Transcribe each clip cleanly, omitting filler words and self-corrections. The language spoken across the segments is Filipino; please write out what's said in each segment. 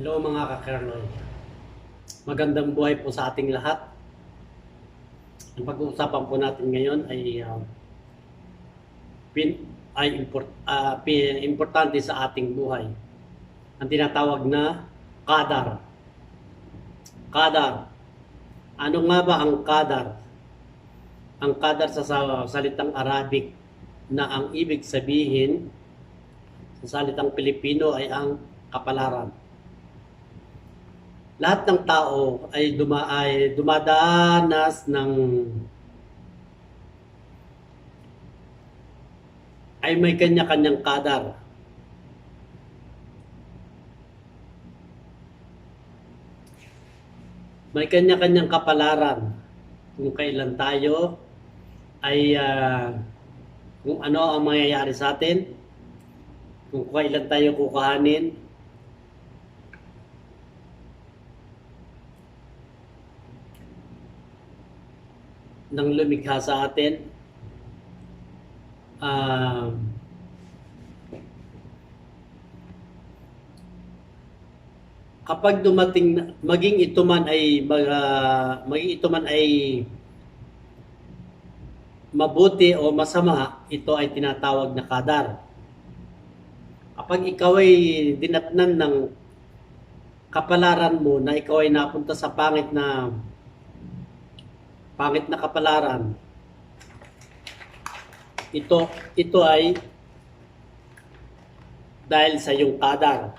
Hello mga ka-Kerloy. Magandang buhay po sa ating lahat. Ang pag-uusapan po natin ngayon ay importante sa ating buhay. Ang tinatawag na qadar. Qadar. Ano nga ba ang qadar? Ang qadar sa salitang Arabic na ang ibig sabihin sa salitang Pilipino ay ang kapalaran. Lahat ng tao ay dumadanas ng ay may kanya-kanyang kadar. May kanya-kanyang kapalaran kung kailan tayo ay kung ano ang mangyayari sa atin, kung kailan tayo kukuhanin, ng lumikha sa atin. Kapag dumating, maging ito man ay mabuti o masama, ito ay tinatawag na kadar. Kapag ikaw ay dinatnan ng kapalaran mo na ikaw ay napunta sa pangit na kapalaran, ito ay dahil sa iyong kadar.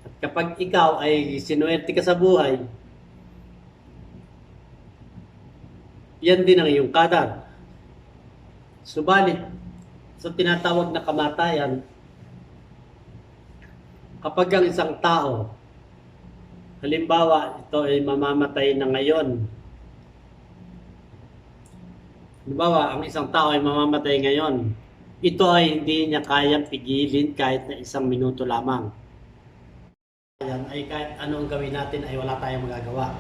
At kapag ikaw ay sinuwerte ka sa buhay, yan din ang iyong kadar. Subalit, sa tinatawag na kamatayan, kapag ang isang tao, halimbawa, ito ay mamamatay na ngayon. Halimbawa, ang isang tao ay mamamatay ngayon. Ito ay hindi niya kayang pigilin kahit na 1 minuto lamang. Yan ay kahit anong gawin natin ay wala tayong magagawa.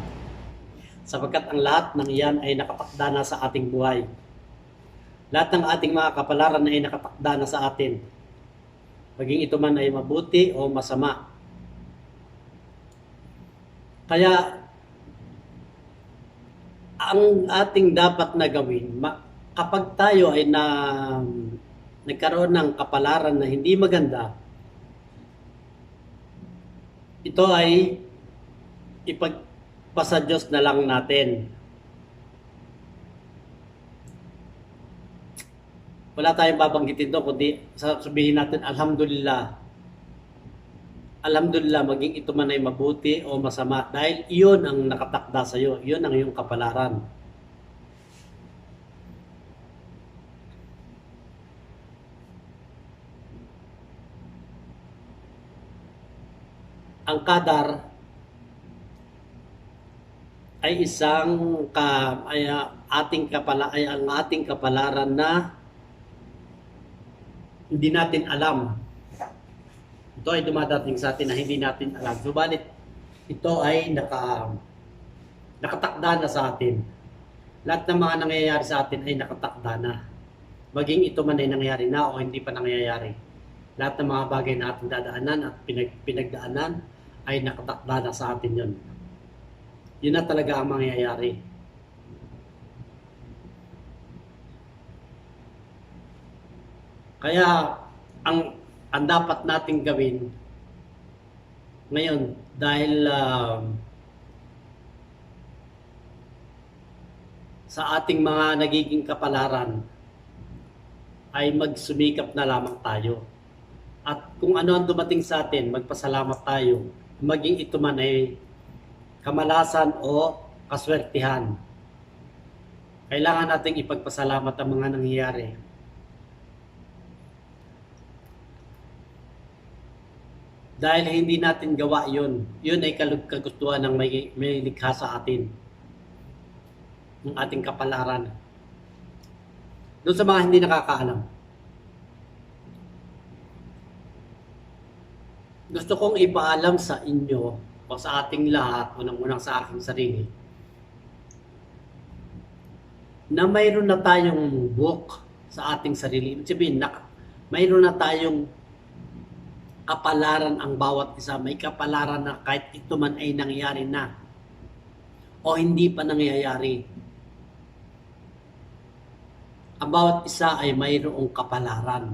Sapagkat ang lahat ng iyan ay nakatakda na sa ating buhay. Lahat ng ating mga kapalaran ay nakatakda na sa atin. Maging ito man ay mabuti o masama. Kaya, ang ating dapat na gawin, kapag tayo ay nagkaroon ng kapalaran na hindi maganda, ito ay ipagpasa Diyos na lang natin. Wala tayong babanggitin doon, kundi sabihin natin, Alhamdulillah. Alhamdulillah, maging ito man ay mabuti o masama. Dahil iyon ang nakatakda sa iyo. Iyon ang iyong kapalaran. Ang kadar ay ang ating kapalaran na hindi natin alam. Ito ay dumadating sa atin na hindi natin alam. Subalit, ito ay nakatakda na sa atin. Lahat ng mga nangyayari sa atin ay nakatakda na. Maging ito man ay nangyayari na o hindi pa nangyayari. Lahat ng mga bagay na ating dadaanan at pinagdaanan ay nakatakda na sa atin yun. Yun na talaga ang mangyayari. Kaya, ang dapat nating gawin ngayon dahil sa ating mga nagiging kapalaran ay magsumikap na lamang tayo. At kung ano ang dumating sa atin, magpasalamat tayo. Maging ito man ay kamalasan o kaswertihan. Kailangan nating ipagpasalamat ang mga nangyayari. Dahil hindi natin gawa yun. Yun ay kagustuhan ng may likha sa atin. Ng ating kapalaran. Doon sa mga hindi nakakaalam. Gusto kong ipaalam sa inyo o sa ating lahat, unang-unang sa aking sarili, na mayroon na tayong book sa ating sarili. Ibig sabihin, mayroon na tayong kapalaran ang bawat isa. May kapalaran na kahit ito man ay nangyari na o hindi pa nangyayari. Ang bawat isa ay mayroong kapalaran.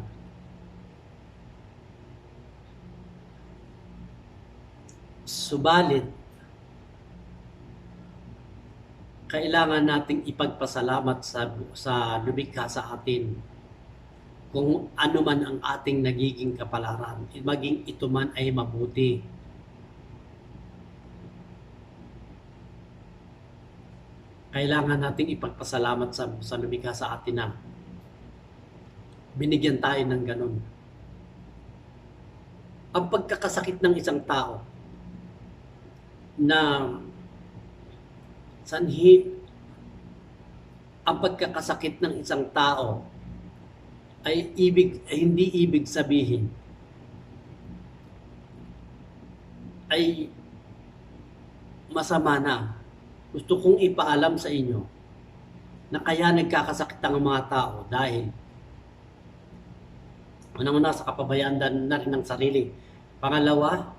Subalit, kailangan nating ipagpasalamat sa lumikha sa atin kung ano man ang ating nagiging kapalaran, maging ito man ay mabuti. Kailangan nating ipagpasalamat sa lumikha sa atin na binigyan tayo ng ganun. Ang pagkakasakit ng isang tao na ang pagkakasakit ng isang tao ay hindi ibig sabihin ay masama na. Gusto kong ipaalam sa inyo na kaya nagkakasakit ang mga tao dahil unang-una sa kapabayaan na rin ng sarili. Pangalawa,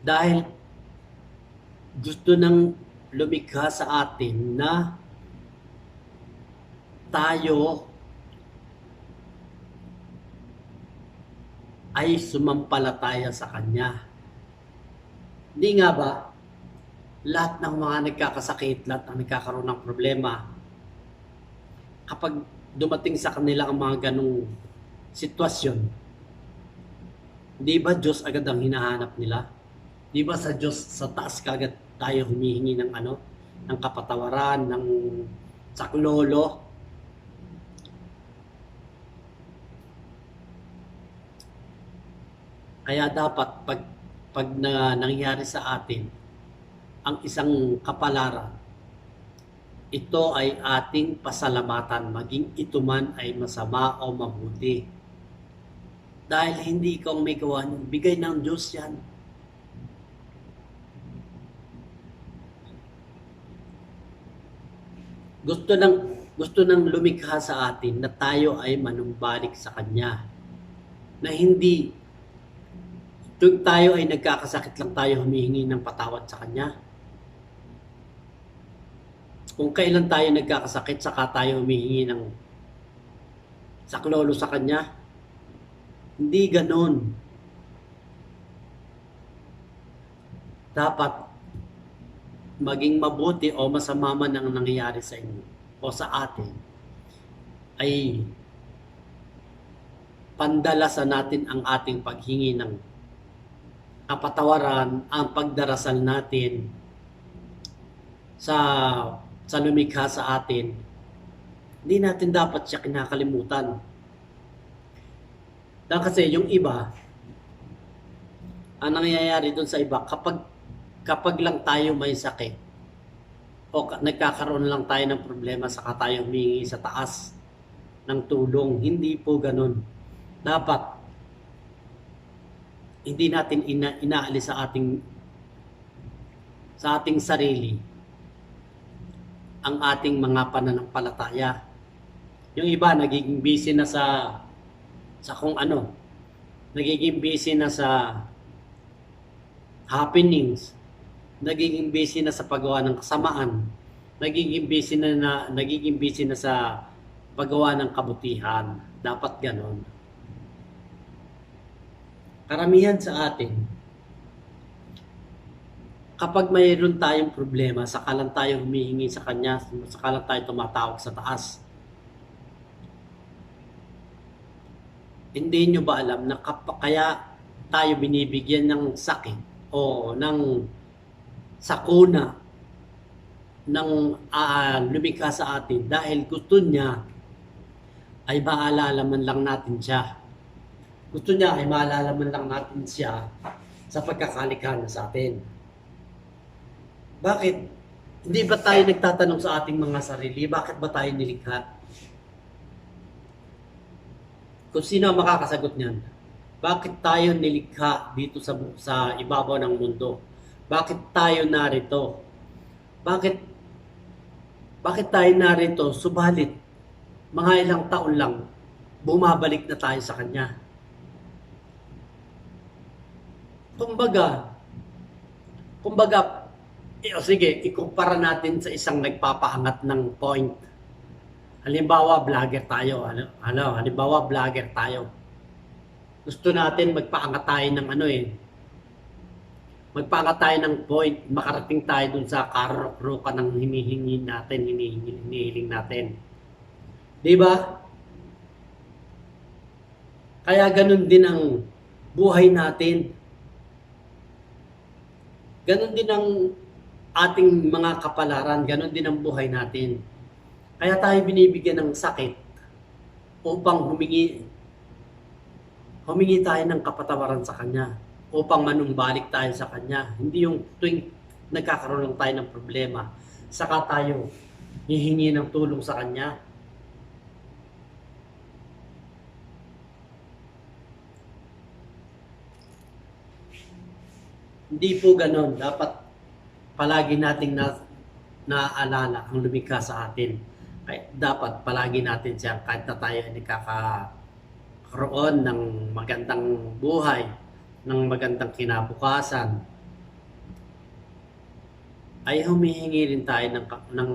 dahil gusto ng lumikha sa atin na tayo ay sumampalataya sa Kanya. Hindi nga ba, lahat ng mga nagkakasakit, lahat ng nagkakaroon ng problema, kapag dumating sa kanila ang mga ganong sitwasyon, di ba Diyos agad ang hinahanap nila? Di ba sa Diyos, sa taas kagad tayo humihingi ng ng kapatawaran, ng saklolo? Kaya dapat pag nangyari sa atin ang isang kapalaran, ito ay ating pasalamatan, maging ito man ay masama o mabuti. Dahil hindi ikaw may gawa niyan, bigay ng Diyos yan. Gusto ng lumikha sa atin na tayo ay manumbalik sa Kanya. Na hindi tuwing tayo ay nagkakasakit lang tayo humihingi ng patawad sa Kanya. Kung kailan tayo nagkakasakit, saka tayo humihingi ng saklolo sa Kanya. Hindi ganon. Dapat maging mabuti o masama man ang nangyayari sa inyo o sa atin, ay pandalasan natin ang ating paghingi ng kapatawaran, ang pagdarasal natin sa lumikha sa atin. Hindi natin dapat siya kinakalimutan. Dahil kasi yung iba, ang nangyayari doon sa iba, kapag lang tayo may sakit o nagkakaroon lang tayo ng problema, saka tayo humingi sa taas ng tulong. Hindi po ganun. Dapat hindi natin inaalis sa ating sarili ang ating mga pananampalataya. Yung iba nagiging busy na sa kung ano, nagiging busy na sa happenings, nagiging busy na sa paggawa ng kasamaan, nagiging busy na sa paggawa ng kabutihan. Dapat ganon. Karamihan sa atin, kapag mayroon tayong problema, saka lang tayo humihingi sa Kanya, saka lang tayo tumatawag sa taas. Hindi nyo ba alam na kaya tayo binibigyan ng sakit o ng sakuna ng lumikha sa atin dahil gusto niya ay maalala man lang natin siya. Gusto niya ay maalala man lang natin siya sa pagkakalikha niya sa atin. Bakit? Hindi ba tayo nagtatanong sa ating mga sarili, bakit ba tayo nilikha? Kung sino ang makakasagot niyan, bakit tayo nilikha dito sa ibabaw ng mundo? Bakit tayo narito? Bakit tayo narito? Subalit, mga ilang taon lang, bumabalik na tayo sa Kanya. Kumbaga, kumbaga, sige, ikumpara natin sa isang nagpapaangat ng point. Halimbawa, vlogger tayo. Halimbawa, vlogger tayo. Gusto natin magpaangat tayo ng magpaangat tayo ng point, makarating tayo dun sa karok-roka ng hinihiling natin. Di ba? Kaya ganun din ang buhay natin. Ganun din ang ating mga kapalaran, ganun din ang buhay natin. Kaya tayo binibigyan ng sakit upang humingi tayo ng kapatawaran sa Kanya, upang manumbalik tayo sa Kanya. Hindi yung tuwing nagkakaroon lang tayo ng problema, saka tayo hihingi ng tulong sa Kanya. Hindi po ganon. Dapat palagi nating naaalala ang lumikha sa atin. Dapat palagi natin siya kahit na tayo ay nakakaroon ng magandang buhay, ng magandang kinabukasan, ay humihingi rin tayo ng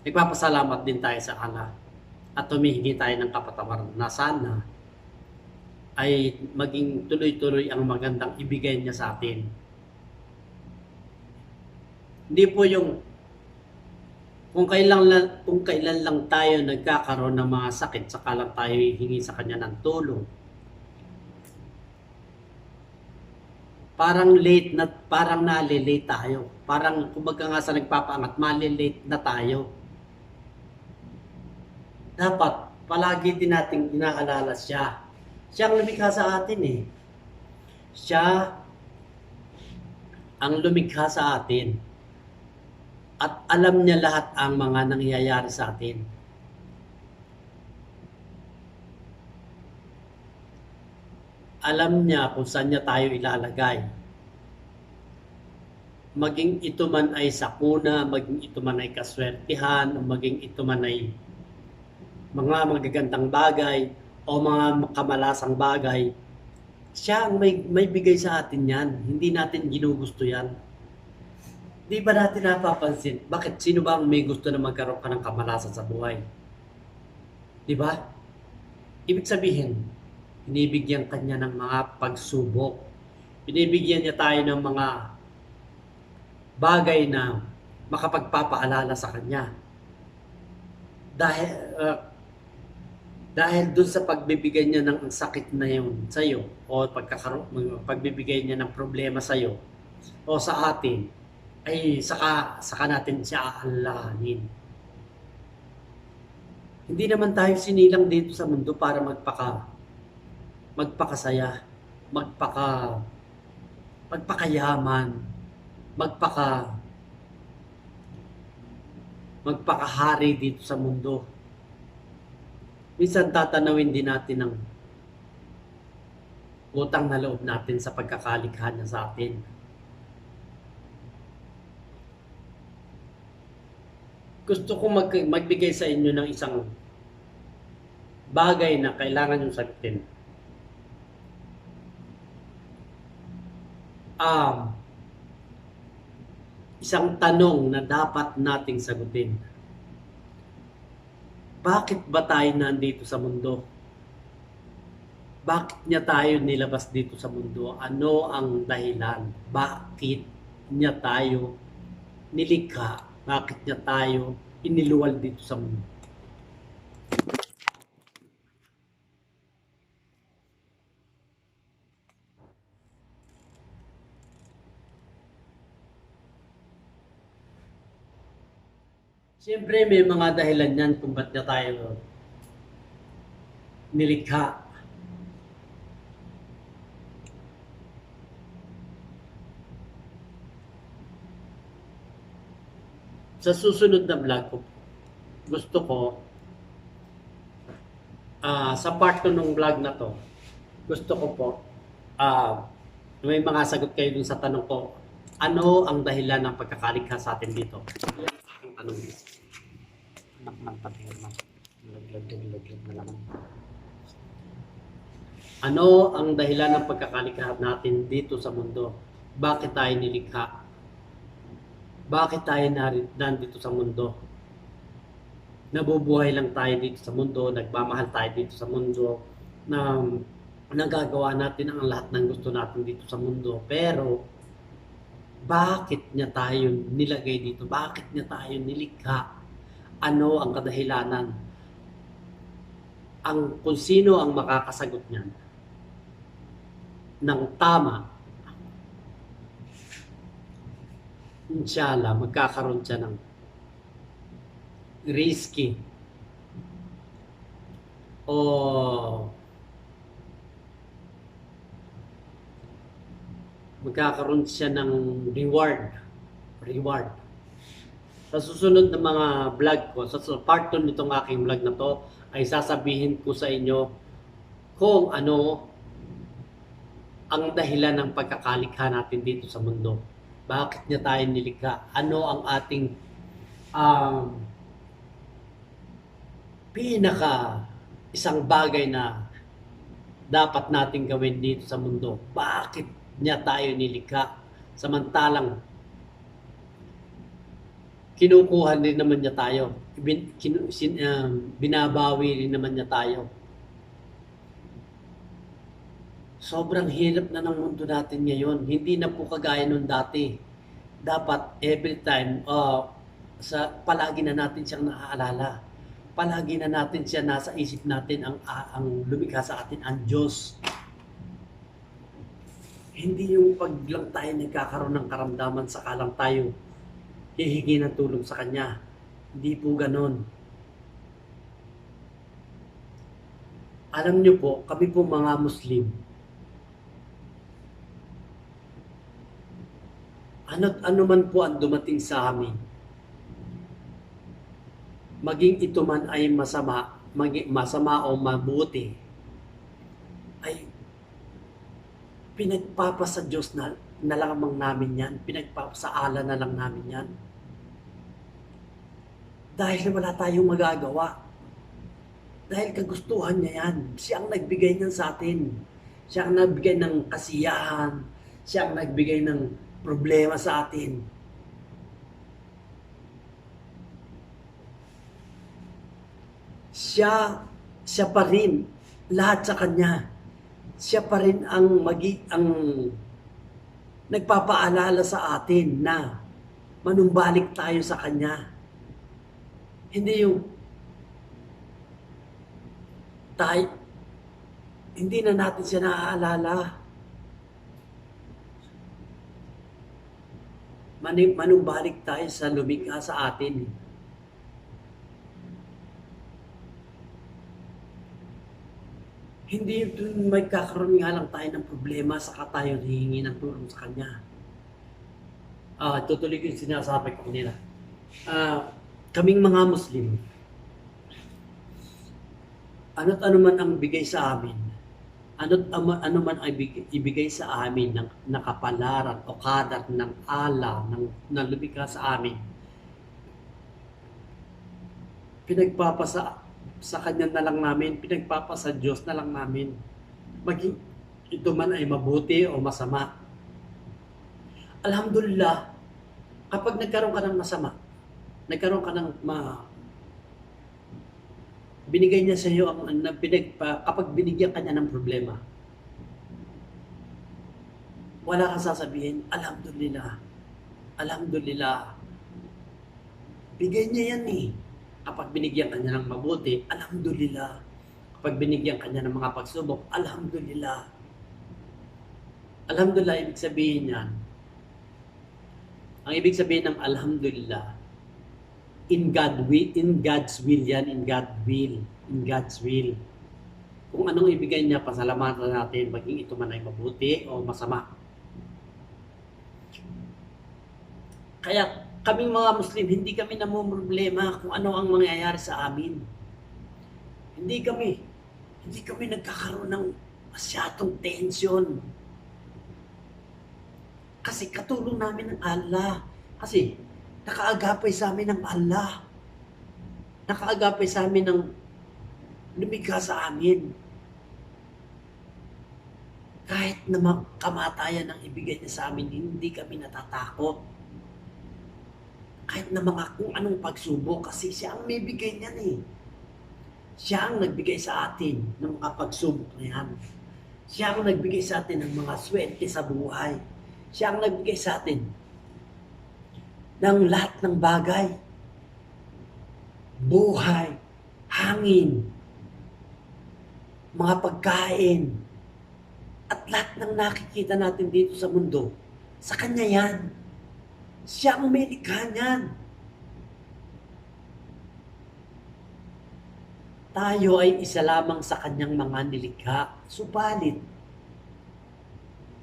nagpapasalamat din tayo sa Allah at humihingi tayo ng kapatawaran na sana ay maging tuloy-tuloy ang magandang ibigay niya sa atin. Hindi po yung kung kailan lang tayo nagkakaroon ng mga sakit, saka lang tayo hihingi sa Kanya ng tulong. Parang nalilate tayo. Parang kumbaga nga sa nagpapaangat, malilate na tayo. Dapat palagi din nating inaalala siya. Siya ang lumikha sa atin eh. Siya ang lumikha sa atin. At alam niya lahat ang mga nangyayari sa atin. Alam niya kung saan niya tayo ilalagay. Maging ito man ay sakuna, maging ito man ay kaswertihan, o maging ito man ay mga magagandang bagay, o mga kamalasang bagay, siya ang may bigay sa atin yan. Hindi natin ginugusto yan. Di ba natin napapansin? Bakit? Sino ba ang may gusto na magkaroon ka ng kamalasan sa buhay? Di ba? Ibig sabihin, binibigyan kanya ng mga pagsubok. Binibigyan niya tayo ng mga bagay na makapagpapaalala sa kanya. Dahil dun sa pagbibigay niya ng sakit na yun sa iyo, o pagbibigay niya ng problema sa iyo o sa atin, ay saka natin siya aalahanin. Hindi naman tayo sinilang dito sa mundo para magpakasaya, magpakayaman, magpakahari dito sa mundo. Minsan tatanawin din natin ang utang na loob natin sa pagkakalikha niya sa atin. Gusto kong magbigay sa inyo ng isang bagay na kailangan yung sagutin. Isang tanong na dapat nating sagutin. Bakit ba tayo nandito sa mundo? Bakit niya tayo nilabas dito sa mundo? Ano ang dahilan? Bakit niya tayo nilikha? Bakit niya tayo iniluwal dito sa mundo? Siyempre may mga dahilan yan kung ba't niya tayo nilikha. Sa susunod na vlog ko, gusto ko, sa part 2 ng vlog na to, gusto ko po, may mga sagot kayo dun sa tanong ko, ano ang dahilan ng pagkakalikha sa atin dito? Ang tanong dito. Anak ng patingin na. Laglag na naman. Ano ang dahilan ng pagkakalikha natin dito sa mundo? Bakit tayo nilikha? Bakit tayo nandito sa mundo? Nabubuhay lang tayo dito sa mundo, nagmamahal tayo dito sa mundo, na nagagawa natin ang lahat ng gusto natin dito sa mundo. Pero, bakit niya tayo nilagay dito? Bakit niya tayo nilikha? Ano ang kadahilanan? Kung sino ang makakasagot niyan ng tama, inshallah, magkakaroon siya ng risky o magkakaroon siya ng reward. Sa susunod na mga vlog ko, sa part 2 nitong aking vlog na to, ay sasabihin ko sa inyo kung ano ang dahilan ng pagkakalikha natin dito sa mundo. Bakit niya tayo nilikha? Ano ang ating pinaka isang bagay na dapat nating gawin dito sa mundo? Bakit niya tayo nilikha? Samantalang kinukuha din naman niya tayo. Binabawi rin naman niya tayo. Sobrang hirap na ng mundo natin ngayon. Hindi na po kagaya nung dati. Dapat every time, palagi na natin siyang naaalala. Palagi na natin siya nasa isip natin, ang lumikha sa atin, ang Diyos. Hindi yung pag lang tayo nagkakaroon ng karamdaman, saka lang tayo hihingi ng tulong sa Kanya. Hindi po ganon. Alam niyo po, kami po mga Muslim, ano man po ang dumating sa amin, maging ito man ay masama o mabuti, ay pinagpapasa Diyos na lamang namin yan, pinagpapasaala na lang namin yan. Dahil wala tayong magagawa. Dahil kagustuhan niya yan. Siya ang nagbigay niyan sa atin. Siya ang nagbigay ng kasiyahan. Siya ang nagbigay ng problema sa atin. Siya pa rin. Lahat sa Kanya. Siya pa rin ang nagpapaalala sa atin na manumbalik tayo sa Kanya. Hindi yung hindi na natin siya naaalala. Manumbalik tayo sa lumikha sa atin. Hindi yung may kakaroon nga lang tayo ng problema, saka tayo hihingi ng tulong sa Kanya. Tutuloy ko yung sinasabi ko nila. Kaming mga Muslim, ano't ano man ang bigay sa amin, ano man ang ibigay sa amin ng nakapalaran o kadar ng Allah, ng lumikha sa amin, pinagpapasa sa Kanya na lang namin, pinagpapasa Diyos na lang namin. Maging ito man ay mabuti o masama. Alhamdulillah, kapag nagkaroon ka ng masama, nagkaroon ka ng binigay niya sa iyo kapag binigyan ka niya ng problema, wala kang sasabihin, alhamdulillah, alhamdulillah. Bigay niya yan eh. Kapag binigyan ka niya ng mabuti, alhamdulillah. Kapag binigyan ka niya ng mga pagsubok, alhamdulillah. Alhamdulillah, ibig sabihin yan, ang ibig sabihin ng alhamdulillah, in God's will yan, in God's will. Kung anong ibigay niya, pasalamatan natin, maging ito man ay mabuti o masama. Kaya kaming mga Muslim, hindi kami namumroblema kung ano ang mangyayari sa amin. Hindi kami nagkakaroon ng masyadong tension. Kasi katulong namin ng Allah. Kasi nakaagapay sa amin ng Allah. Nakaagapay sa amin ng lumikha sa amin. Kahit na kamatayan ang ibigay niya sa amin, hindi kami natatakot. Kahit na mga kung anong pagsubok, kasi siya ang may bigay niyan eh. Siya ang nagbigay sa atin ng mga pagsubok na yan. Siya ang nagbigay sa atin ng mga swerte sa buhay. Siya ang nagbigay sa atin ng lahat ng bagay. Buhay, hangin, mga pagkain, at lahat ng nakikita natin dito sa mundo, sa Kanya yan. Siya ang may likha niyan. Tayo ay isa lamang sa Kanyang mga nilikha. Subalit,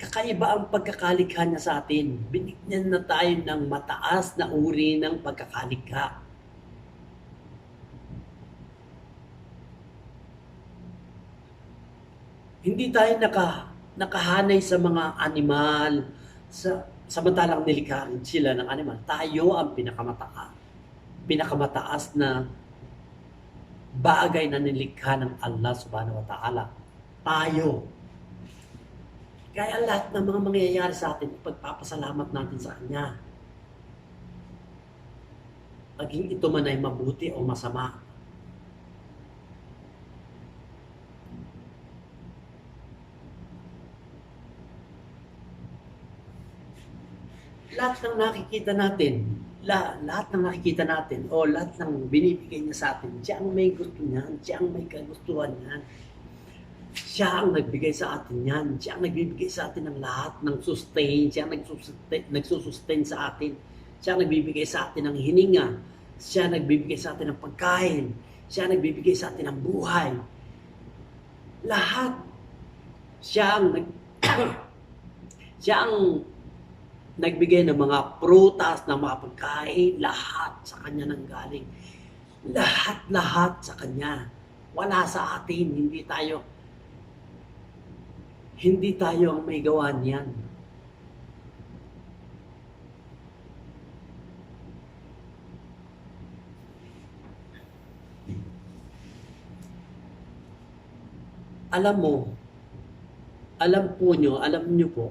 kakaiba ang pagkakalikha niya sa atin. Binigyan na tayo ng mataas na uri ng pagkakalikha. Hindi tayo nakahanay sa mga animal, samantalang nilikha rin sila ng animal. Tayo ang pinakamataas na bagay na nilikha ng Allah subhanahu wa ta'ala. Tayo. Kaya lahat ng mga mangyayari sa atin, pagpapasalamat natin sa Kanya. Maging ito man ay mabuti o masama. Lahat ng nakikita natin, o lahat ng binibigay niya sa atin, siya ang may gusto niyan, siya ang may kagustuhan niyan. Siya ang nagbigay sa atin yan. Siya ang nagbibigay sa atin ng lahat ng sustain. Siya ang nagsusustain sa atin. Siya ang nagbibigay sa atin ng hininga. Siya ang nagbibigay sa atin ng pagkain. Siya ang nagbibigay sa atin ng buhay. Lahat. Siya ang nagbigay ng mga prutas, ng mga pagkain, lahat sa Kanya nanggaling. Lahat sa Kanya. Wala sa atin, hindi tayo ang may gawa niyan. Alam niyo po,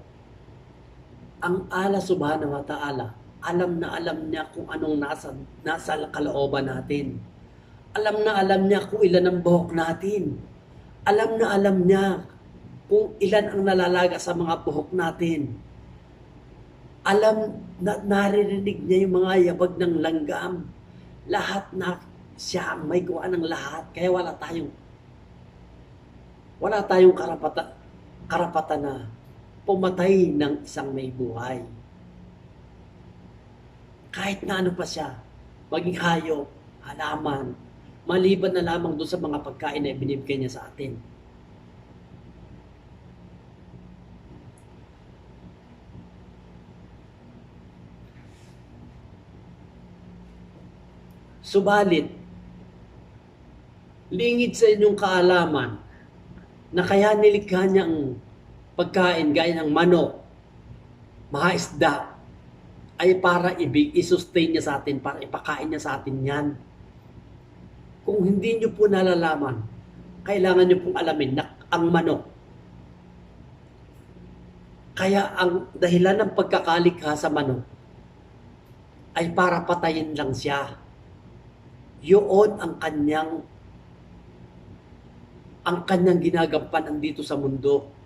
ang Allah subhanahu wa ta'ala, alam niya kung anong nasa kalooban natin. Alam niya kung ilan ang buhok natin. Alam niya kung ilan ang nalalaga sa mga buhok natin. Naririnig niya yung mga yabag ng langgam. Lahat na siya ang may gawa ng lahat. Kaya wala tayong karapatan na pumatay ng isang may buhay. Kahit na ano pa siya, maging hayop, halaman, maliban na lamang doon sa mga pagkain na binibigay niya sa atin. Subalit, lingid sa inyong kaalaman na kaya nilikha niya ang pagkain gaya ng manok, mga isda, ay para i-sustain niya sa atin, para ipakain niya sa atin yan. Kung hindi niyo po nalalaman, kailangan niyo pong alamin na ang manok, kaya ang dahilan ng pagkakalikha sa manok ay para patayin lang siya. Yun ang kanyang ginagampanan dito sa mundo.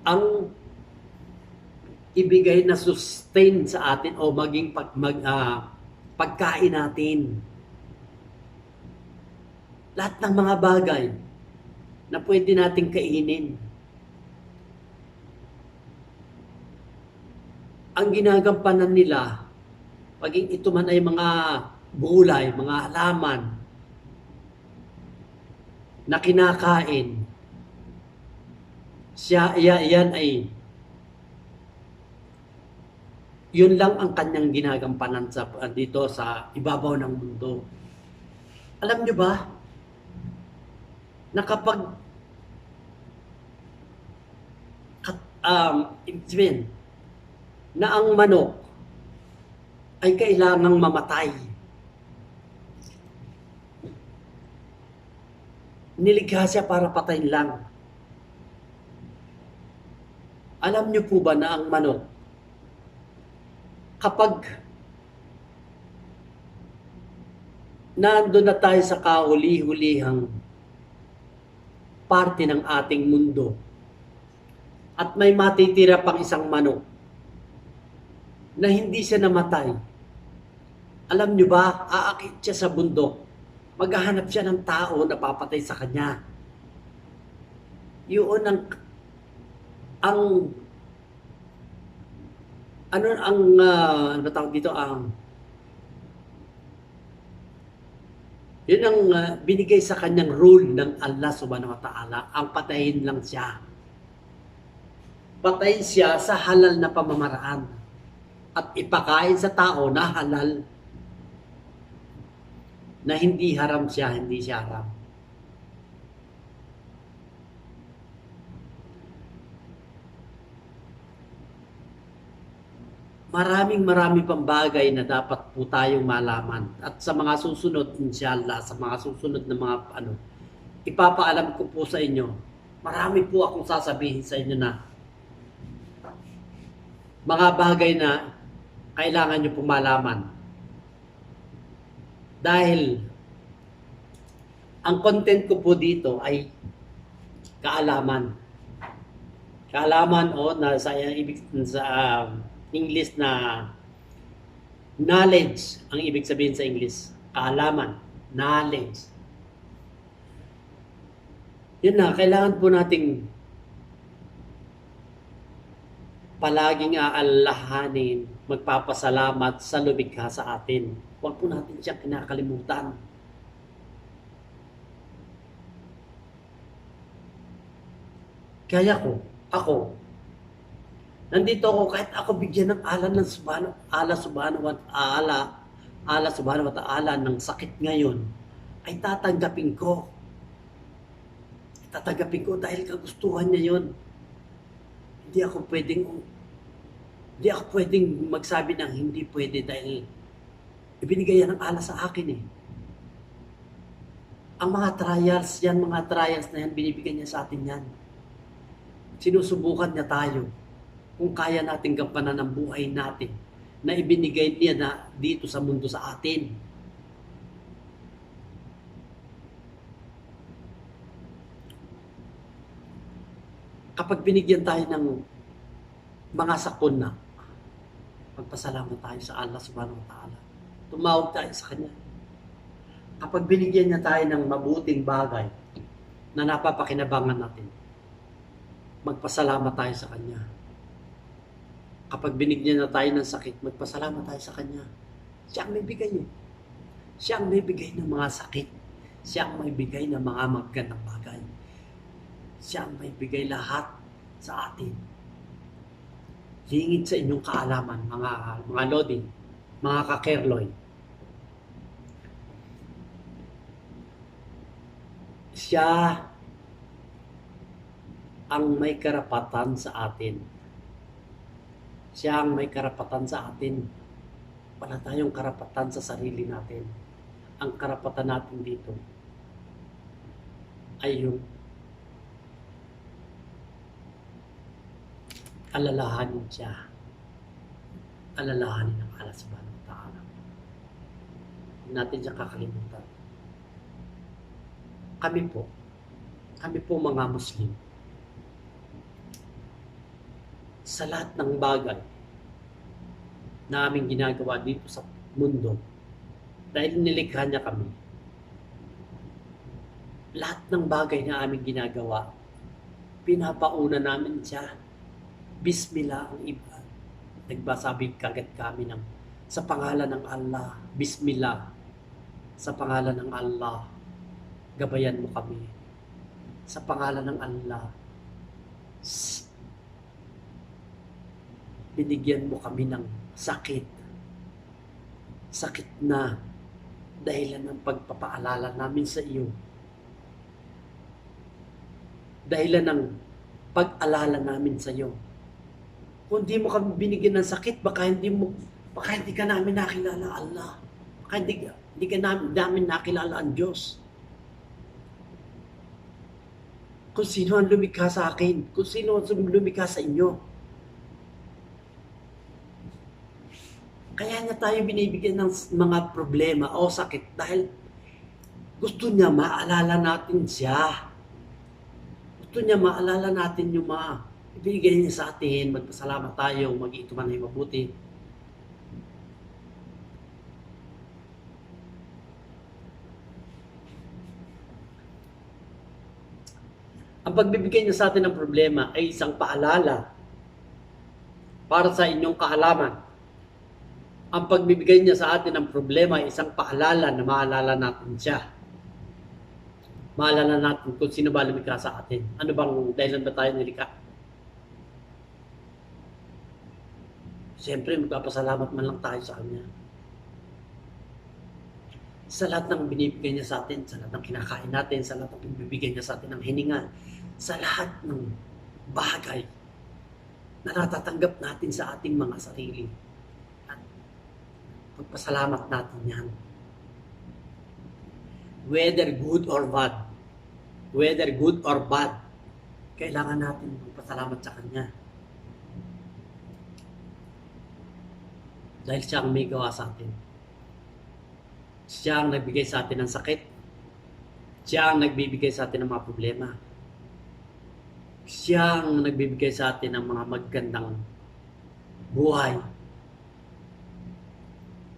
Ang ibigay na sustain sa atin o maging pagkain natin. Lahat ng mga bagay na pwede nating kainin. Ang ginagampanan nila, paging ito man ay mga gulay, mga halaman na kinakain, yan ay yun lang ang kanyang ginagampanan dito sa ibabaw ng mundo. Alam nyo ba na kapag na ang manok ay kailangang mamatay. Nilikha siya para patayin lang. Alam niyo po ba na ang manok, kapag nandun na tayo sa kahuli-hulihang parte ng ating mundo at may matitira pang isang manok na hindi siya namatay, alam niyo ba, aakit siya sa bundok, maghahanap siya ng tao na papatay sa kanya. Yun ano tawag dito, yun ang binigay sa kanyang rule ng Allah subhanahu wa ta'ala, ang patayin lang siya. Patayin siya sa halal na pamamaraan at ipakain sa tao na halal, na hindi haram siya, hindi siya haram. Marami pang bagay na dapat po tayong malaman. At sa mga susunod, inshallah, sa mga susunod na mga ipapaalam ko po sa inyo. Marami po akong sasabihin sa inyo na mga bagay na kailangan nyo pong malaman. Dahil ang content ko po dito ay kaalaman. Kaalaman o na sa English na knowledge, ang ibig sabihin sa English, kaalaman, knowledge. Yun na, kailangan po nating palaging aalalahanin, magpapasalamat sa lumikha sa atin. Huwag po natin siyang kinakalimutan. Kaya ako, nandito ako, kahit ako bigyan ng Allah subhanahu wa ta'ala ng sakit ngayon, ay tatanggapin ko. Tatanggapin ko dahil kagustuhan niya yun. Hindi ako pwedeng magsabi ng hindi pwede dahil ibinigay yan ng Allah sa akin eh. Ang mga trials na yan, binibigyan niya sa atin yan. Sinusubukan niya tayo kung kaya natin gampanan ang buhay natin na ibinigay niya na dito sa mundo sa atin. Kapag binigyan tayo ng mga sakuna, magpasalamat tayo sa Allah subhanahu wa ta'ala. Tumawag tayo sa Kanya. Kapag binigyan niya tayo ng mabuting bagay na napapakinabangan natin, magpasalamat tayo sa Kanya. Kapag binigyan na tayo ng sakit, magpasalamat tayo sa Kanya. Siya ang may bigay eh. Siya ang may bigay ng mga sakit. Siya ang may bigay ng mga magandang bagay. Siya ang may bigay lahat sa atin. Lingid sa inyong kaalaman, mga lodi, mga kakerloy. Siya ang may karapatan sa atin. Siya ang may karapatan sa atin. Wala tayong karapatan sa sarili natin. Ang karapatan natin dito ay yung alalahanin siya. Alalahanin ng Allah subhanahu wa ta'ala. Hindi natin siya kakalimutan. Kami po mga Muslim, sa lahat ng bagay na aming ginagawa dito sa mundo, dahil nilikha niya kami, lahat ng bagay na aming ginagawa, pinapauna namin siya. Bismillah ang iba. Nagbasabi kagad kami sa pangalan ng Allah. Bismillah. Sa pangalan ng Allah. Gabayan mo kami. Sa pangalan ng Allah. Binigyan mo kami ng sakit. Sakit na dahilan ng pagpapaalala namin sa iyo. Dahilan ng pag-alala namin sa iyo. Kung di mo kami binigyan ng sakit, baka hindi ka namin nakilala Allah. Baka hindi ka namin nakilala ang Diyos. kung sino ang lumikha sa akin, kung sino ang lumikha sa inyo. Kaya niya tayo binibigyan ng mga problema o sakit dahil gusto niya maalala natin siya. Gusto niya maalala natin yung mga ibigay niya sa atin, magpasalamat tayo, mag-ito man ay mabuti. Ang pagbibigay niya sa atin ng problema ay isang paalala para sa inyong kaalaman. Ang pagbibigay niya sa atin ng problema ay isang paalala na maalala natin siya. Maalala natin kung sino ba lumikha sa atin. Ano bang dahilan ba tayo nilikha? Siyempre, magpapasalamat man lang tayo sa Kanya. Sa lahat ng binibigay niya sa atin, sa lahat ng kinakain natin, sa lahat ng binibigay niya sa atin ng hininga, sa lahat ng bagay na natatanggap natin sa ating mga sarili. At magpasalamat natin yan. Whether good or bad, kailangan natin magpasalamat sa Kanya. Dahil siya ang may gawa sa atin. Siya ang nagbigay sa atin ng sakit. Siya ang nagbibigay sa atin ng mga problema. Siya ang nagbibigay sa atin ng mga magandang buhay.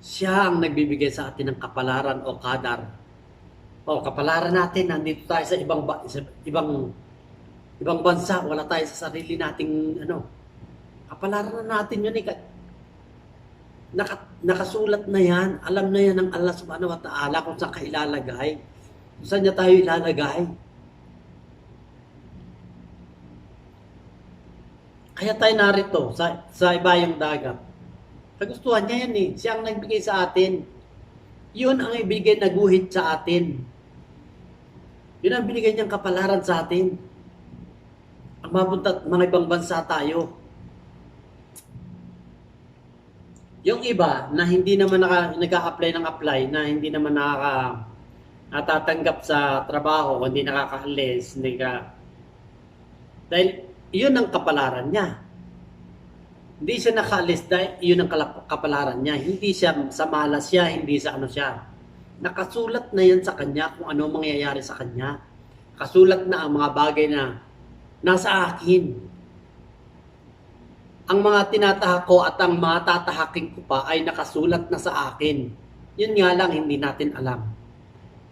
Siya ang nagbibigay sa atin ng kapalaran o kadar. O kapalaran natin, nandito tayo sa ibang bansa, wala tayo sa sarili nating kapalaran na natin yun nakasulat na yan, alam na yan ng Allah subhanahu wa ta'ala kung saan ka ilalagay, kung saan niya tayo ilalagay. Kaya tayo narito sa ibayong dagat. Kagustuhan niya yan eh, siya ang nagbigay sa atin. Yun ang ibigay na guhit sa atin. Yun ang binigay niyang kapalaran sa atin. Ang mapunta mga ibang bansa tayo. Yung iba na hindi naman nag-a-apply ng apply, na hindi naman natatanggap sa trabaho, hindi nakakaalis, dahil yun ang kapalaran niya. Hindi siya nakaalis dahil yun ang kapalaran niya. Hindi siya sa malas siya, hindi sa siya. Nakasulat na yan sa kanya kung ano mangyayari sa kanya. Kasulat na ang mga bagay na nasa akin. Ang mga tinatahak ko at ang mga tatahakin ko pa ay nakasulat na sa akin. Yun nga lang, hindi natin alam.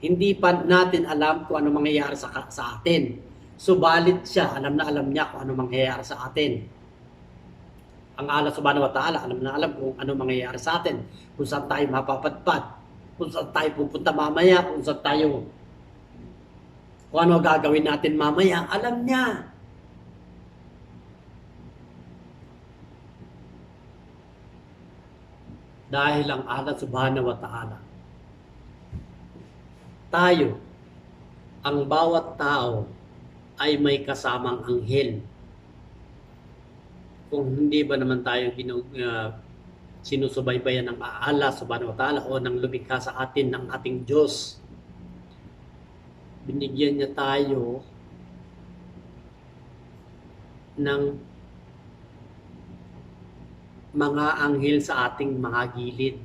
Hindi pa natin alam kung ano mangyayari sa atin. Subalit siya, alam na alam niya kung ano mangyayari sa atin. Ang Allah subhanahu wa ta'ala, alam na alam kung ano mangyayari sa atin. Kung saan tayo mapapadpad. Kung saan tayo pupunta mamaya. Kung saan tayo, kung ano gagawin natin mamaya. Alam niya. Dahil ang Allah subhanahu wa ta'ala, tayo, ang bawat tao ay may kasamang anghel. Kung hindi ba naman tayo sinusubaybayan ng Allah subhanahu wa ta'ala o ng lumikha sa atin ng ating Diyos, binigyan niya tayo ng mga anghel sa ating mga gilid.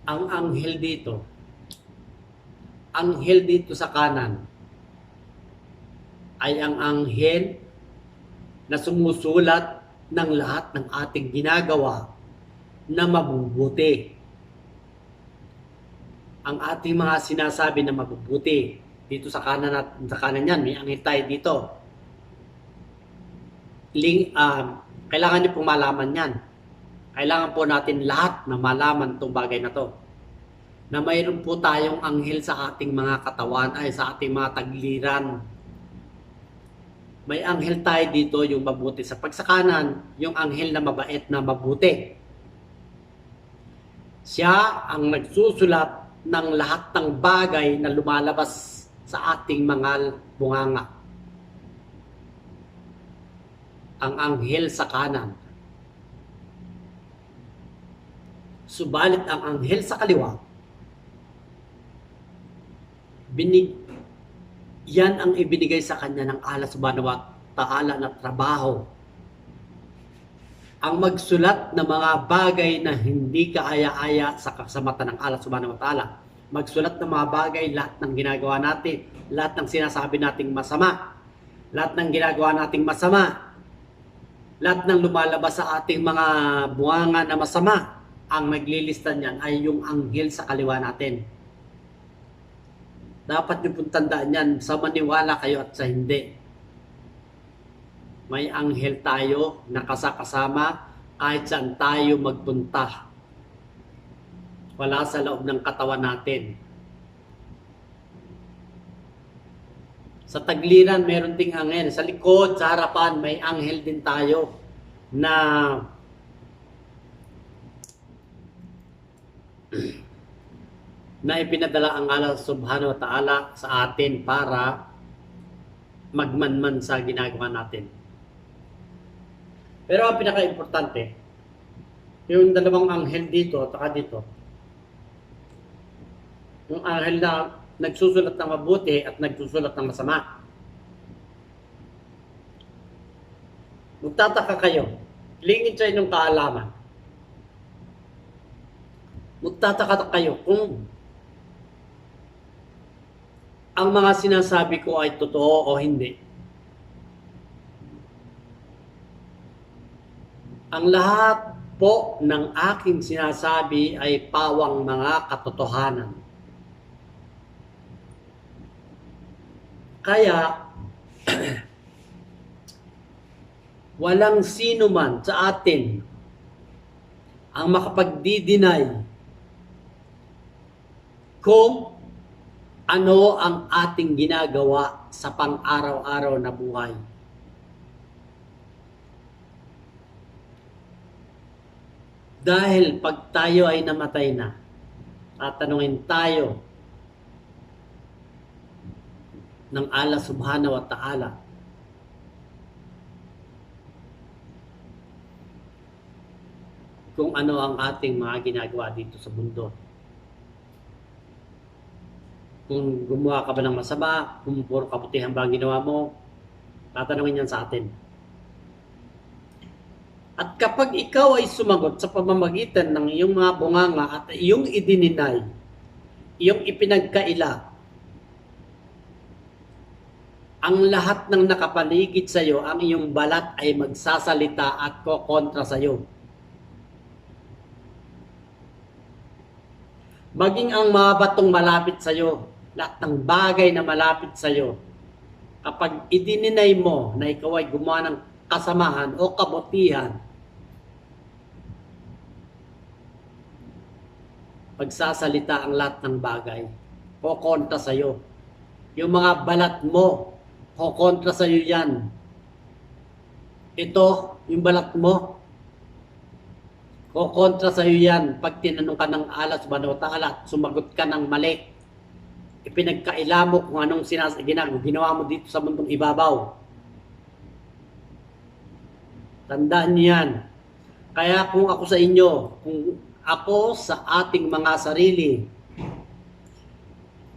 Ang anghel dito sa kanan ay ang anghel na sumusulat ng lahat ng ating ginagawa na mabubuti. Ang ating mga sinasabi na mabubuti dito sa kanan at sa kanan yan, may anghel tayo dito. Kailangan niyo pong malaman yan. Kailangan po natin lahat na malaman itong bagay na to. Na mayroon po tayong anghel sa ating mga katawan, ay sa ating mga tagliran. May anghel tayo dito, yung mabuti. Sa pagsakanan, yung anghel na mabait na mabuti. Siya ang nagsusulat ng lahat ng bagay na lumalabas sa ating mga bunganga. Ang anghel sa kanan. Subalit ang anghel sa kaliwa, yan ang ibinigay sa kanya ng Allah subhanahu wa ta'ala na trabaho. Ang magsulat ng mga bagay na hindi kaaya-aya sa kasamatan ng Allah subhanahu wa ta'ala. Magsulat ng mga bagay, lahat ng ginagawa natin, lahat ng sinasabi nating masama, lahat ng ginagawa nating masama, lahat ng lumalabas sa ating mga bunganga na masama, ang naglilista niyan ay yung anghel sa kaliwa natin. Dapat niyo pong tandaan yan, sa maniwala kayo at sa hindi. May anghel tayo na kasama kahit saan tayo magpunta. Wala sa loob ng katawan natin. Sa tagliran, meron ding anghel. Sa likod, sa harapan, may anghel din tayo na ipinadala ang Allah subhanahu wa ta'ala sa atin para magmanman sa ginagawa natin. Pero ang pinaka-importante, yung dalawang anghel dito at saka dito, yung anghel na nagsusulat ng mabuti at nagsusulat ng masama. Magtataka kayo, lingin sa inyong kaalaman. Magtataka kayo kung ang mga sinasabi ko ay totoo o hindi. Ang lahat po ng aking sinasabi ay pawang mga katotohanan. Kaya, walang sino man sa atin ang makapagdi-deny kung ano ang ating ginagawa sa pang-araw-araw na buhay. Dahil pag tayo ay namatay na, tatanungin tayo ng Allah subhanahu wa ta'ala kung ano ang ating mga ginagawa dito sa mundo. Kung gumawa ka ba ng masama, kung puro kabutihan ba ang ginawa mo, tatanungin yan sa atin. At kapag ikaw ay sumagot sa pamamagitan ng iyong mga bunganga at iyong idininay, iyong ipinagkaila, ang lahat ng nakapaligid sa iyo, ang iyong balat ay magsasalita at kokontra sa iyo. Maging ang mga batong malapit sa iyo, lahat ng bagay na malapit sa iyo, kapag idininay mo na ikaw ay gumawa ng kasamahan o kabutihan, pagsasalita ang lahat ng bagay, kokontra sa iyo. Yung mga balat mo, kokontra sa iyo yan. Ito, yung balat mo, kokontra sa iyo yan. Pag tinanong ka ng Allah subhanahu wa ta'ala, sumagot ka ng mali. Ipinagkaila mo kung anong ginawa mo dito sa mundong ibabaw. Tandaan niyo yan. Kaya kung ako sa inyo, kung ako sa ating mga sarili,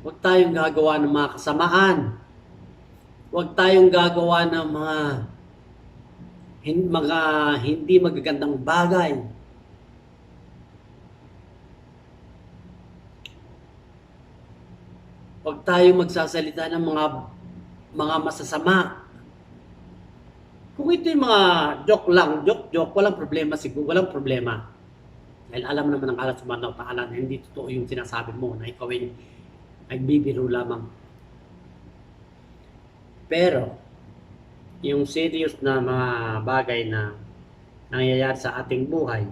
huwag tayong gagawa ng mga kasamaan. Huwag tayong gagawa ng mga hindi magagandang bagay. Huwag tayong magsasalita ng mga masasama. Kung ito yung mga joke lang, joke, walang problema siguro, walang problema. Dahil alam naman ng Allah subhanahu wa ta'ala na hindi totoo yung sinasabi mo, na ikaw ay nagbibiro lamang. Pero, yung serious na mga bagay na nangyayari sa ating buhay,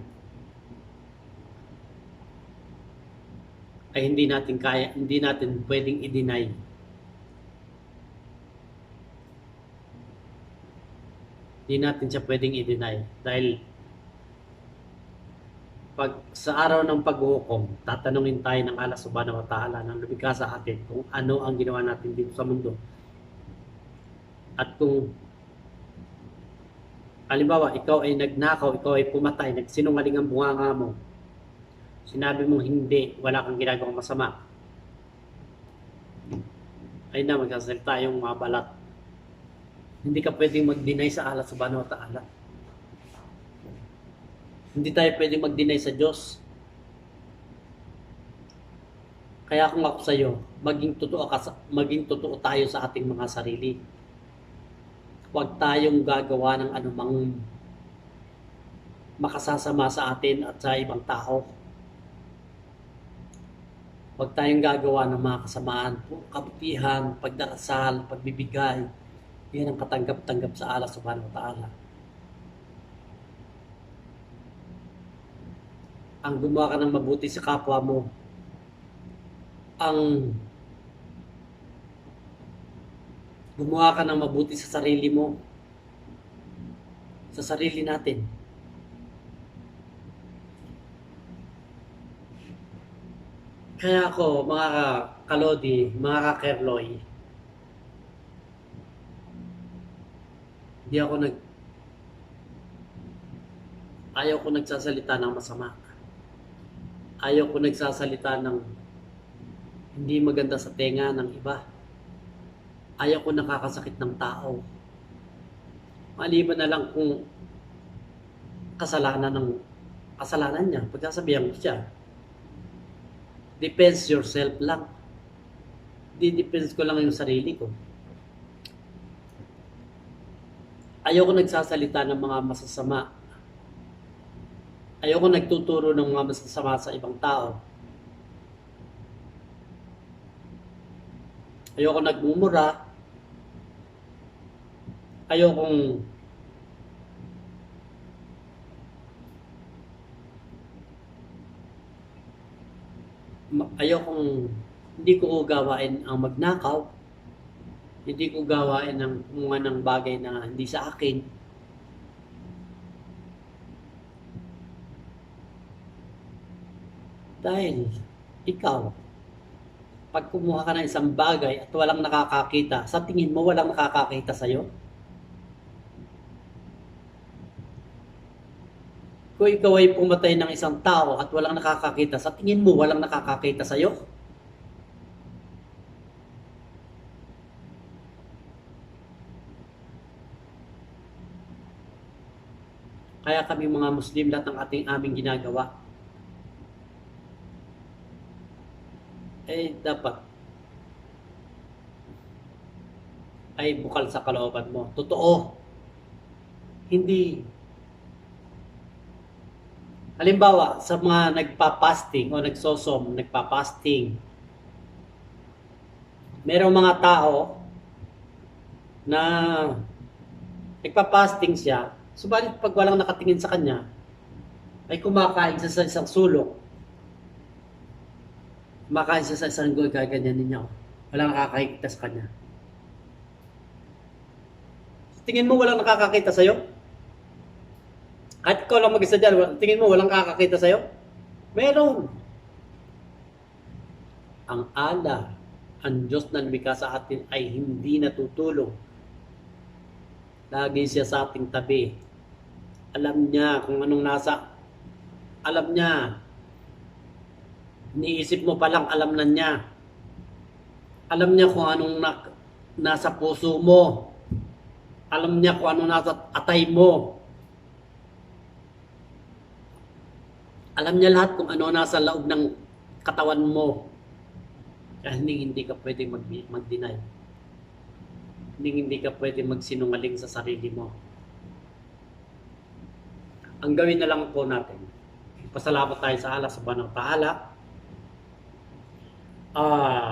ay hindi natin pwedeng i-deny. Hindi natin siya pwedeng i-deny. Dahil, pag sa araw ng paghuhukom, tatanungin tayo ng Allah subhanahu wa ta'ala ng lumikha sa atin kung ano ang ginawa natin dito sa mundo. At kung halimbawa, ikaw ay nagnakaw, ikaw ay pumatay, nagsinungaling ang bunganga mo, sinabi mo hindi, wala kang ginagawang masama, ay na magsasalita yung mga balat. Hindi ka pwedeng mag-deny sa Allah subhanahu wa ta'ala. Hindi tayo pwedeng mag-deny sa Diyos. Kaya kung ako sa iyo, maging totoo tayo sa ating mga sarili. Huwag tayong gagawa ng anumang makasasama sa atin at sa ibang tao. Huwag tayong gagawa ng mga kasamaan, kabutihan, pagdarasal, pagbibigay. Yan ang katanggap-tanggap sa Allah subhanahu wa ta'ala. Ang gumawa ka ng mabuti sa kapwa mo, ang gumawa ka ng mabuti sa sarili mo, sa sarili natin. Kaya ako, mga kalodi, mga kakerloy, ayaw ko nagsasalita ng masama. Ayaw ko nagsasalita ng hindi maganda sa tenga ng iba. Ayaw ko nakakasakit ng tao. Maliban na lang kung kasalanan niya, pagsasabihan ko siya. Defense yourself lang. Di-defense ko lang yung sarili ko. Ayaw ko nagsasalita ng mga masasama. Ayaw ko nagtuturo ng mga masasama sa ibang tao. Ayaw ko nagmumura. Ayaw kong hindi ko gawain ang magnakaw. Hindi ko gawain ang mga ng bagay na hindi sa akin. Dahil ikaw, pag kumuha ka ng isang bagay at walang nakakakita, sa tingin mo walang nakakakita sa'yo? Kung ikaw ay pumatay ng isang tao at walang nakakakita, sa tingin mo walang nakakakita sa'yo? Kaya kami mga Muslim, lahat ng aming ginagawa, dapat ay bukal sa kalooban mo. Totoo. Hindi. Halimbawa, sa mga nagpa-fasting o nagpa-fasting, merong mga tao na nagpa-fasting siya, subalit pag walang nakatingin sa kanya, ay kumakain siya sa isang sulok. Kumakain siya sa isang goy, gaganyan ninyo. Walang nakakakita sa kanya. Tingin mo walang nakakakita sa'yo? Kahit ikaw lang mag-isa dyan, tingin mo walang nakakakita sa'yo? Meron. Ang Allah, ang Diyos na lumikha sa atin ay hindi natutulog. Lagi siya sa ating tabi. Alam niya kung anong alam niya. Iniisip mo pa lang, alam na niya. Alam niya kung anong nasa puso mo. Alam niya kung anong nasa atay mo. Alam niya lahat kung ano nasa loob ng katawan mo. Kaya hindi ka pwedeng mag-deny. Hindi ka pwedeng magsinungaling sa sarili mo. Ang gawin na lang po natin, pasalamat tayo sa Allah subhanahu wa ta'ala,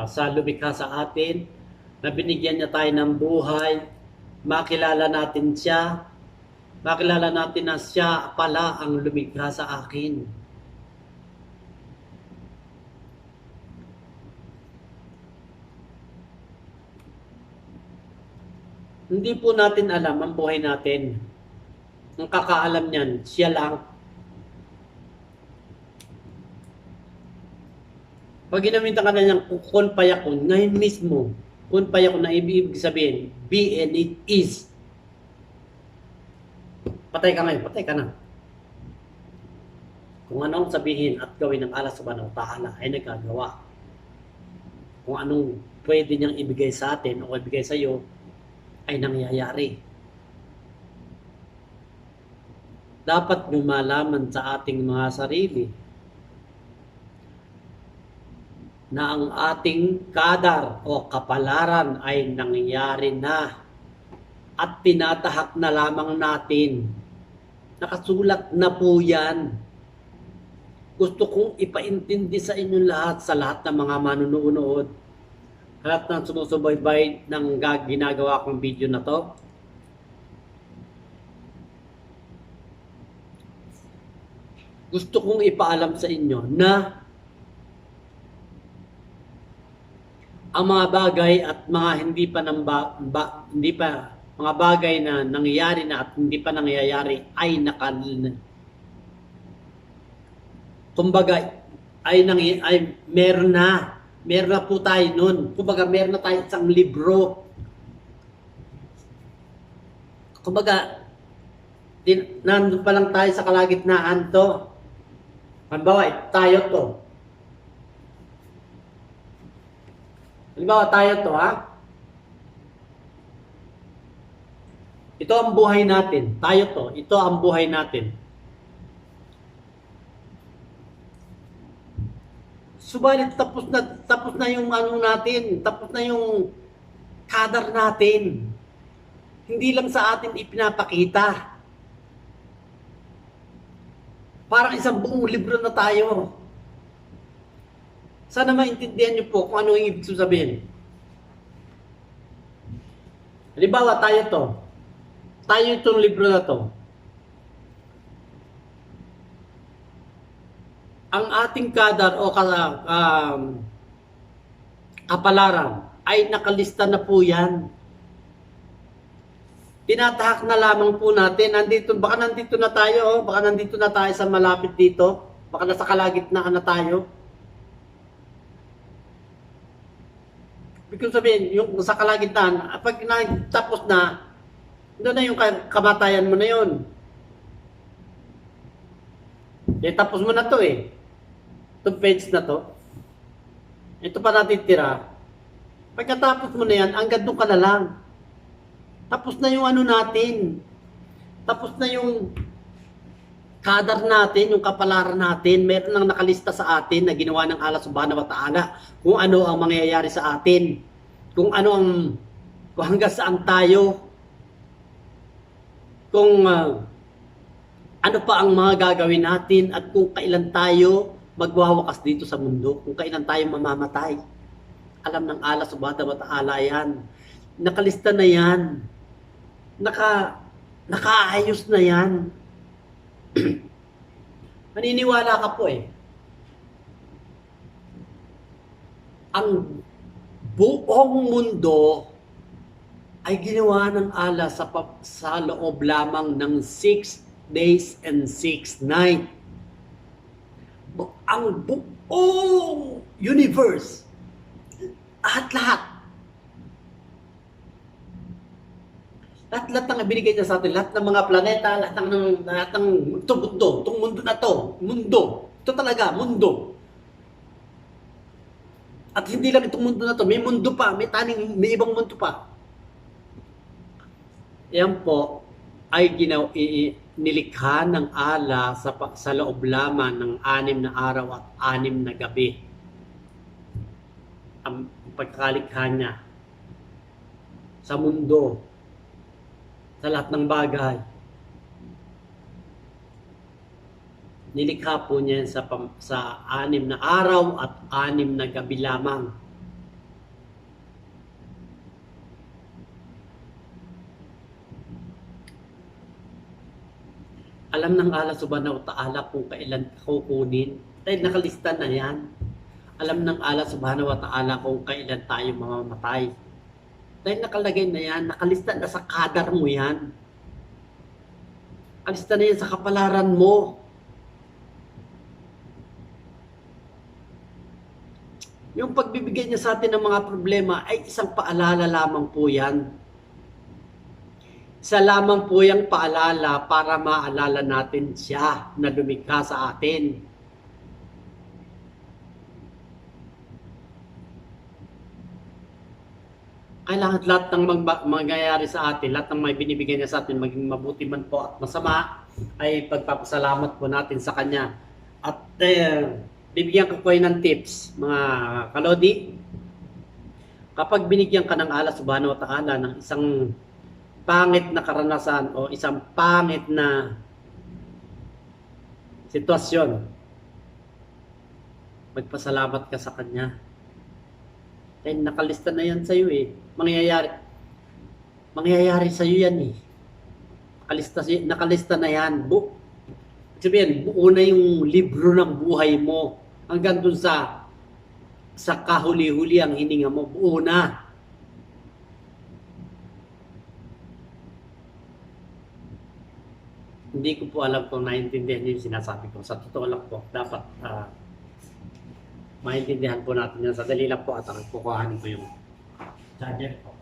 sa lumikha sa atin, na binigyan niya tayo ng buhay, makilala natin siya, makilala natin na siya pala ang lumikha sa akin. Hindi po natin alam ang buhay natin. Ang kakaalam niyan, siya lang. Pag ginamitan ka na niyang kun payakun, ngayon mismo, kun payakun na ibig sabihin, be and it is. Patay ka ngayon, patay ka na. Kung anong sabihin at gawin ng Allah subhanahu wa ta'ala ay nagagawa. kung anong pwede niyang ibigay sa atin o ibigay sa iyo ay nangyayari. Dapat nyo malaman sa ating mga sarili na ang ating kadar o kapalaran ay nangyayari na at tinatahak na lamang natin. Nakasulat na po yan. Gusto kong ipaintindi sa inyong lahat, sa lahat ng mga manunood, lahat ng sumusubaybay ng ginagawa kong video na to. Gusto kong ipaalam sa inyo na ang mga bagay at mga hindi pa mga bagay na nangyayari na at hindi pa nangyayari ay kumbaga ay meron na po tayo nun. Kumbaga meron na tayo isang libro. Kumbaga nandun pa lang tayo sa kalagitnaan to. Halimbawa, tayo to. Halimbawa, tayo to, ha? Ito ang buhay natin. Tayo to. Ito ang buhay natin. Subalit, tapos na yung ano natin. Tapos na yung kadar natin. Hindi lang sa atin ipinapakita. Parang isang buong libro na tayo. Sana maintindihan niyo po kung ano yung ibig sabihin. Halimbawa, tayo to. Tayo itong libro na to. Ang ating kadar o kapalaran ay nakalista na po yan. Tinatahak na lamang po natin. Baka nandito na tayo. Baka nandito na tayo sa malapit dito. Baka nasa kalagitnaan na tayo. Ibig sabihin, yung sa kalagitnaan, pag tapos na, doon na yung kamatayan mo na yun. Tapos mo na to eh. Itong page na to. Ito pa natin tira. Pagkatapos mo na yan, hanggang doon ka na lang. Tapos na yung ano natin. Tapos na yung kadar natin, yung kapalaran natin. Meron nang nakalista sa atin na ginawa ng Allah Subhanahu wa Ta'ala kung ano ang mangyayari sa atin. Kung hanggang saan tayo. Kung ano pa ang mga gagawin natin at kung kailan tayo magwawakas dito sa mundo. Kung kailan tayo mamamatay. Alam ng Allah Subhanahu wa Ta'ala yan. Nakalista na yan. Nakaayos na yan. Maniniwala ka po eh. Ang buong mundo ay ginawa ng Allah sa loob lamang ng 6 days and 6 nights. Ang buong universe at lahat ng binigay niya sa atin, lahat ng mga planeta, lahat ng itong mundo na to, ito talaga, mundo. At hindi lang itong mundo na to, may mundo pa, may ibang mundo pa. Yan po ay nilikha ng Allah sa loob lamang ng 6 na araw at 6 na gabi. Ang pagkalikha niya sa mundo, sa lahat ng bagay. Nilikha po niya sa 6 na araw at 6 na gabi lamang. Alam ng Allah Subhanahu wa Ta'ala kung kailan kukunin. Dahil nakalista na yan. Alam ng Allah Subhanahu wa Ta'ala kung kailan tayo mamamatay. Dahil nakalagay na yan, nakalista na sa kadar mo yan. Nakalista na yan sa kapalaran mo. Yung pagbibigay niya sa atin ng mga problema ay isang paalala lamang po yan. Isa lamang po yung paalala para maalala natin siya na lumikha sa atin. kailangan lahat ng mangyayari sa atin, lahat ng may binibigay niya sa atin, maging mabuti man po at masama, ay pagpapasalamat po natin sa Kanya. At bibigyan ko kayo ng tips, mga kalodi. Kapag binigyan ka ng Allah subhanahu wa ta'ala ng isang pangit na karanasan o isang pangit na sitwasyon, magpasalamat ka sa Kanya. Dahil nakalista na yan sa'yo eh. Mangyayari sa'yo yan eh. Nakalista na yan. Sabihin, buo na yung libro ng buhay mo. Hanggang dun sa kahuli-huli ang hininga mo, buo na. Hindi ko po alam kung naiintindihan niyo yung sinasabi ko. Sa totoo lang po, dapat maintindihan po natin yan. Sadali lang po at kukuhanin ko yung charger ko.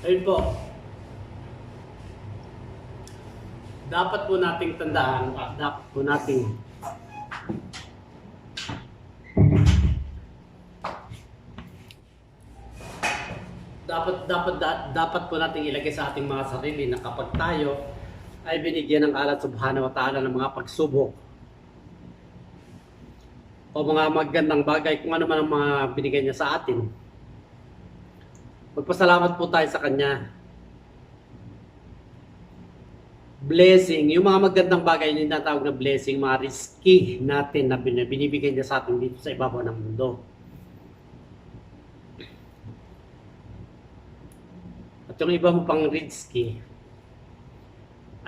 Ayun po. Dapat po nating tandaan at dapat po nating dapat po nating ilagay sa ating mga sarili na kapag tayo ay binigyan ng Allah subhanahu wa ta'ala ng mga pagsubok o mga magandang bagay, kung ano man ang mga binigay niya sa atin, magpasalamat po tayo sa Kanya. Blessing, yung mga magandang bagay na tinatawag na blessing, mga risky natin na binibigay niya sa atin dito sa ibabaw ng mundo. At yung iba mo pang risky,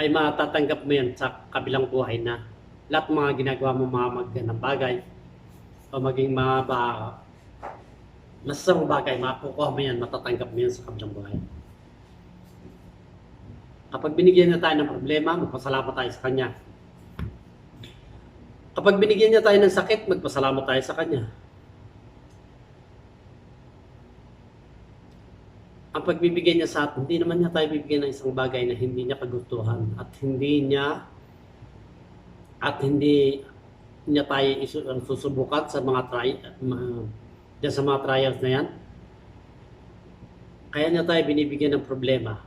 ay matatanggap mo yan sa kabilang buhay na. Lahat ng mga ginagawa mo mga magandang bagay o maging mga masasamang bagay, makukuha mo yan, matatanggap mo yan sa kabilang buhay. Kapag binigyan niya tayo ng problema, magpasalamat tayo sa Kanya. Kapag binigyan niya tayo ng sakit, magpasalamat tayo sa Kanya. Ang pagbibigyan niya sa atin, hindi naman niya tayo bibigyan ng isang bagay na hindi niya kagustuhan at hindi niya tayo susubukan sa mga diyan sa mga trials na yan. Kaya niya tayo binibigyan ng problema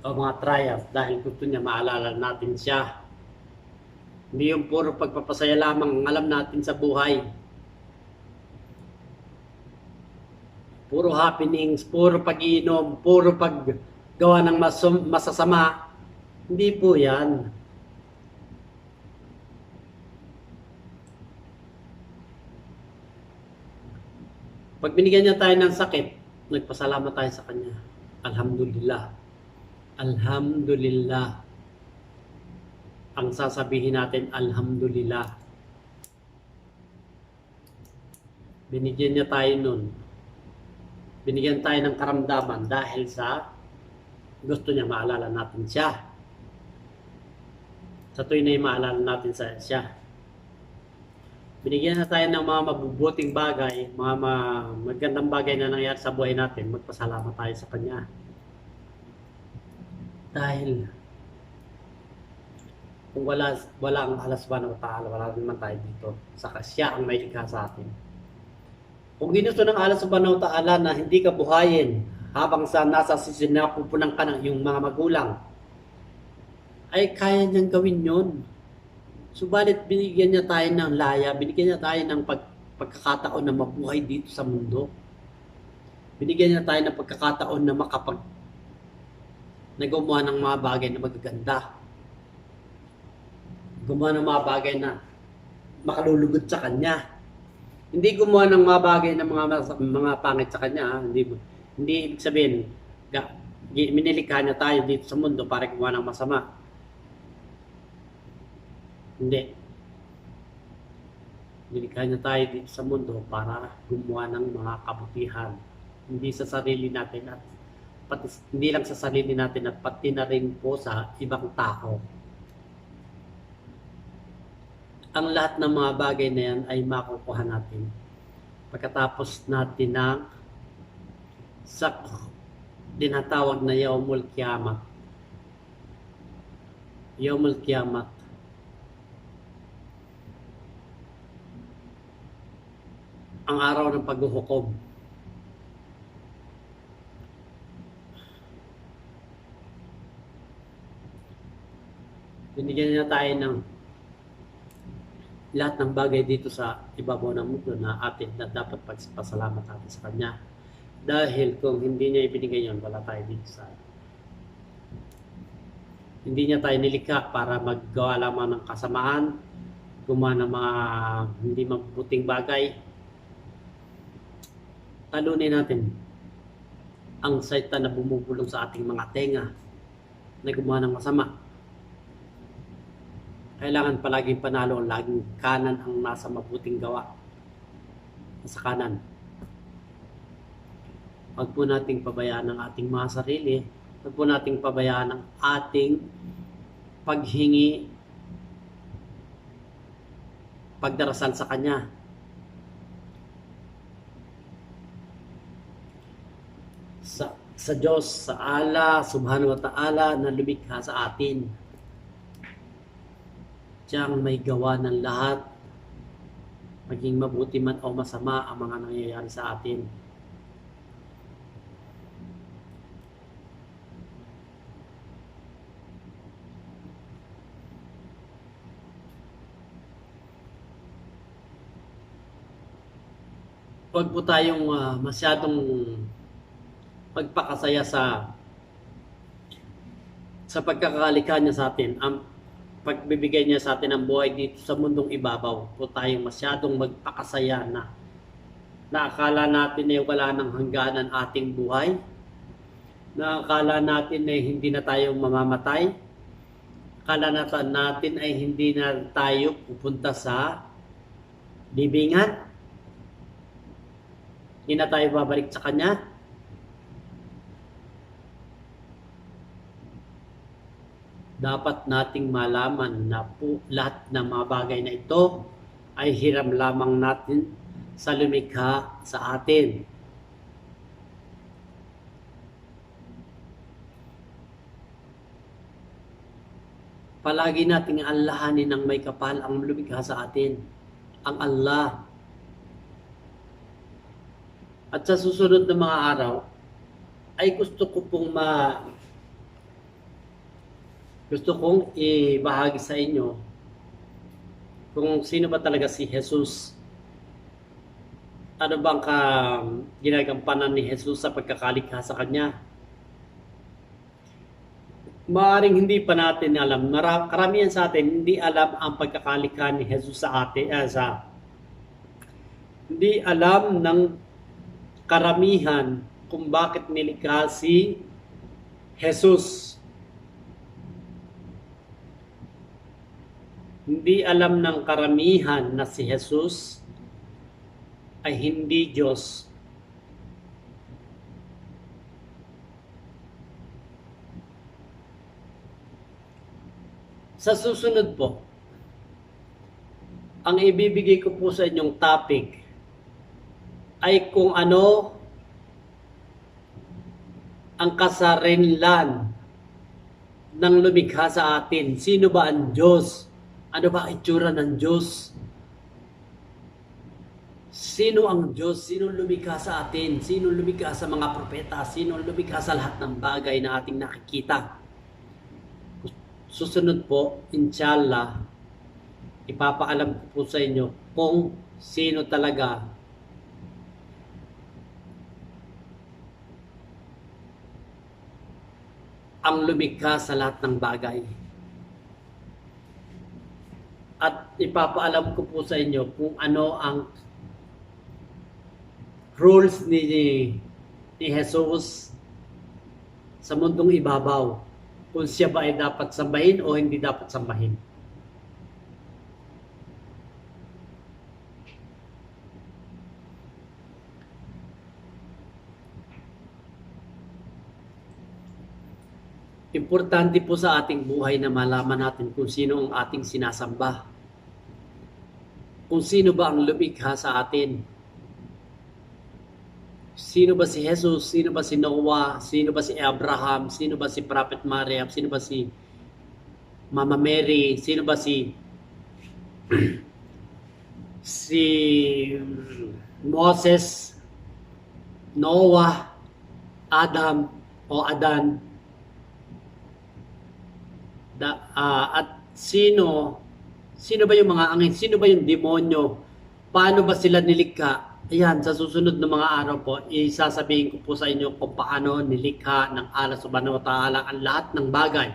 o mga trials dahil gusto niya maalala natin siya. Hindi yung puro pagpapasaya lamang ang alam natin sa buhay. Puro happenings, puro pag-iinom, puro paggawa ng masasama. Hindi po yan. Pag binigyan niya tayo ng sakit, nagpasalamat tayo sa Kanya. Alhamdulillah. Alhamdulillah. Ang sasabihin natin, Alhamdulillah. Binigyan niya tayo nun. Binigyan tayo ng karamdaman dahil sa gusto niya maalala natin siya. Sa tuwing na maalala natin siya. Binigyan na tayo ng mga mabubuting bagay, mga magandang bagay na nangyari sa buhay natin, magpasalamat tayo sa Kanya. Dahil kung wala ang Allah subhanahu wa ta'ala, wala naman tayo dito. Saka siya ang may likha sa atin. Kung ginusto ng Allah subhanahu wa ta'ala na hindi ka buhayin habang nasa sinapupunan ka ng iyong mga magulang, ay kaya niyang gawin yun. Subalit binigyan niya tayo ng laya, binigyan niya tayo ng pagkakataon na mabuhay dito sa mundo. Binigyan niya tayo ng pagkakataon na na gumawa ng mga bagay na magaganda. Gumawa ng mga bagay na makalulugod sa Kanya. Hindi gumawa ng mga bagay na mga pangit sa Kanya. Hindi ibig sabihin, minilikha niya tayo dito sa mundo para gumawa ng masama. Hindi. Nilikha niya tayo dito sa mundo para gumawa ng mga kabutihan. hindi sa sarili natin at pati, hindi lang sa sarili natin at pati na rin po sa ibang tao. Ang lahat ng mga bagay na yan ay makukuha natin pagkatapos natin ng sa tinatawag na Yaumul Kiyamat. Yaumul Kiyamat. Ang araw ng paghuhukom. Binigyan niya tayo ng lahat ng bagay dito sa ibabaw ng mundo na atin na dapat pagpasalamat natin sa Kanya. Dahil kung hindi niya ibinigay yun, wala tayo dito sa hindi niya tayo nilikha para maggawa lamang ng kasamaan, gumawa ng mga hindi mabuting bagay. Talunin natin ang saitan na bumubulong sa ating mga tenga na gumawa ng masama. Kailangan palaging panalo, laging kanan ang nasa mabuting gawa. Nasa kanan. Huwag po nating pabayaan ang ating mga sarili. Huwag po nating pabayaan ang ating paghingi, pagdarasal sa Kanya. Sa Diyos, sa Allah, subhanahu wa ta'ala, na lumikha sa atin. Siyang may gawa ng lahat, maging mabuti man o masama ang mga nangyayari sa atin. Huwag po tayong masyadong pagpakasaya sa pagkakalikha niya sa atin. Ang pagbibigay niya sa atin ng buhay dito sa mundong ibabaw. Po tayong masyadong magpakasaya na akala natin ay wala ng hangganan ating buhay. Na akala natin ay hindi na tayo mamamatay. Akala natin ay hindi na tayo pupunta sa libingan. Hindi na tayo babalik sa Kanya. Dapat nating malaman na po lahat ng mga bagay na ito ay hiram lamang natin sa lumikha sa atin. Palagi nating alahanin ng may kapal ang lumikha sa atin, ang Allah. At sa susunod na mga araw, ay gusto kong ibahagi sa inyo kung sino ba talaga si Jesus. Ano bang ginagampanan ni Jesus sa pagkakalikha sa Kanya? Maaring hindi pa natin alam. Karamihan sa atin hindi alam ang pagkakalikha ni Jesus sa atin. Hindi alam ng karamihan kung bakit nilikha si Jesus. Hindi alam ng karamihan na si Jesus ay hindi Diyos. Sa susunod po, ang ibibigay ko po sa inyong topic ay kung ano ang kasarinlan ng lumikha sa atin. Sino ba ang Diyos? Ano ba ang itsura ng Diyos? Sino ang Diyos? Sino lumikha sa atin? Sino lumikha sa mga propeta? Sino lumikha sa lahat ng bagay na ating nakikita? Susunod po, inshallah, ipapaalam ko po sa inyo kung sino talaga ang lumikha sa lahat ng bagay. At ipapaalam ko po sa inyo kung ano ang rules ni Jesus sa mundong ibabaw. Kung siya ba ay dapat sambahin o hindi dapat sambahin. Importante po sa ating buhay na malaman natin kung sino ang ating sinasamba. Kung sino ba ang lumikha sa atin. Sino ba si Jesus? Sino ba si Noah? Sino ba si Abraham? Sino ba si Prophet Mariam? Sino ba si Mama Mary? Sino ba si si Moses, Noah, Adam o Adan? At sino ba yung mga angel? Sino ba yung demonyo? Paano ba sila nilikha? Ayan, sa susunod na mga araw po, isasabihin ko po sa inyo kung paano nilikha ng Allah subhanahu wa ta'ala ang lahat ng bagay.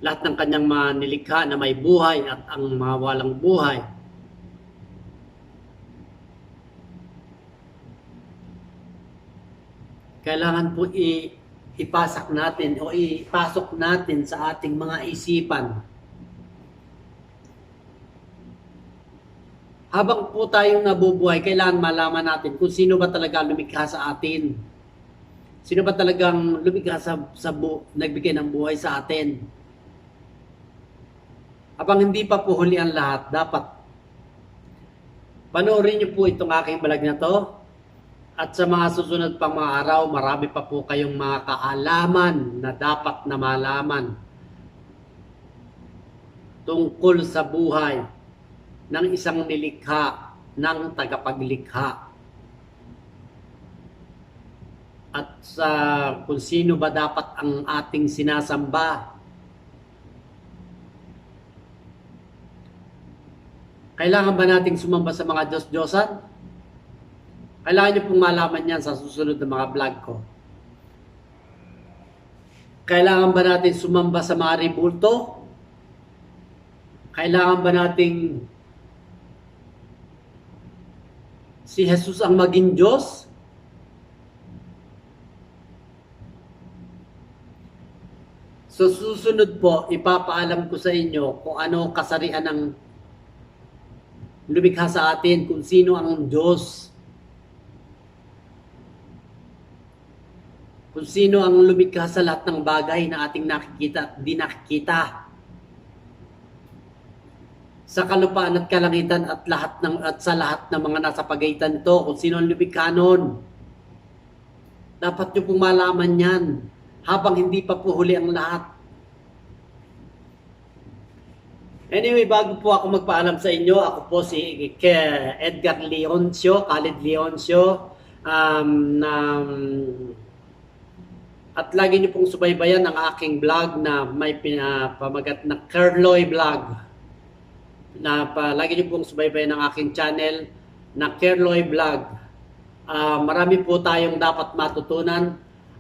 Lahat ng kanyang mga nilikha na may buhay at ang mga walang buhay. Kailangan po ipasok natin sa ating mga isipan. Habang po tayong nabubuhay, kailangan malaman natin kung sino ba talaga lumikha sa atin. Sino ba talagang lumikha nagbigay ng buhay sa atin. Habang hindi pa po huli ang lahat, dapat panoorin niyo po itong aking vlog na to. At sa mga susunod pang mga araw, marami pa po kayong mga kaalaman na dapat na malaman tungkol sa buhay ng isang nilikha ng tagapaglikha. At sa kung sino ba dapat ang ating sinasamba. Kailangan ba nating sumamba sa mga Diyos-Diyosan? Kailangan nyo pong malaman yan sa susunod na mga vlog ko. Kailangan ba natin sumamba sa mga ribulto? Kailangan ba nating si Jesus ang maging Diyos? So susunod po, ipapaalam ko sa inyo kung ano kasarian ng lumikha sa atin, kung sino ang Diyos. Kung sino ang lumikha sa lahat ng bagay na ating nakikita at di nakikita. Sa kalupaan at kalangitan at sa lahat ng mga nasa pagitan nito, kung sino ang lumikha nun. Dapat nyo pong malaman yan habang hindi pa po huli ang lahat. Anyway, bago po ako magpaalam sa inyo, ako po si Edgar Leoncio, Khalid Leoncio, at lagi niyo pong subaybayan ang aking vlog na may pamagat na Kerloy Vlog. Lagi niyo pong subaybayan ang aking channel na Kerloy Vlog. Marami po tayong dapat matutunan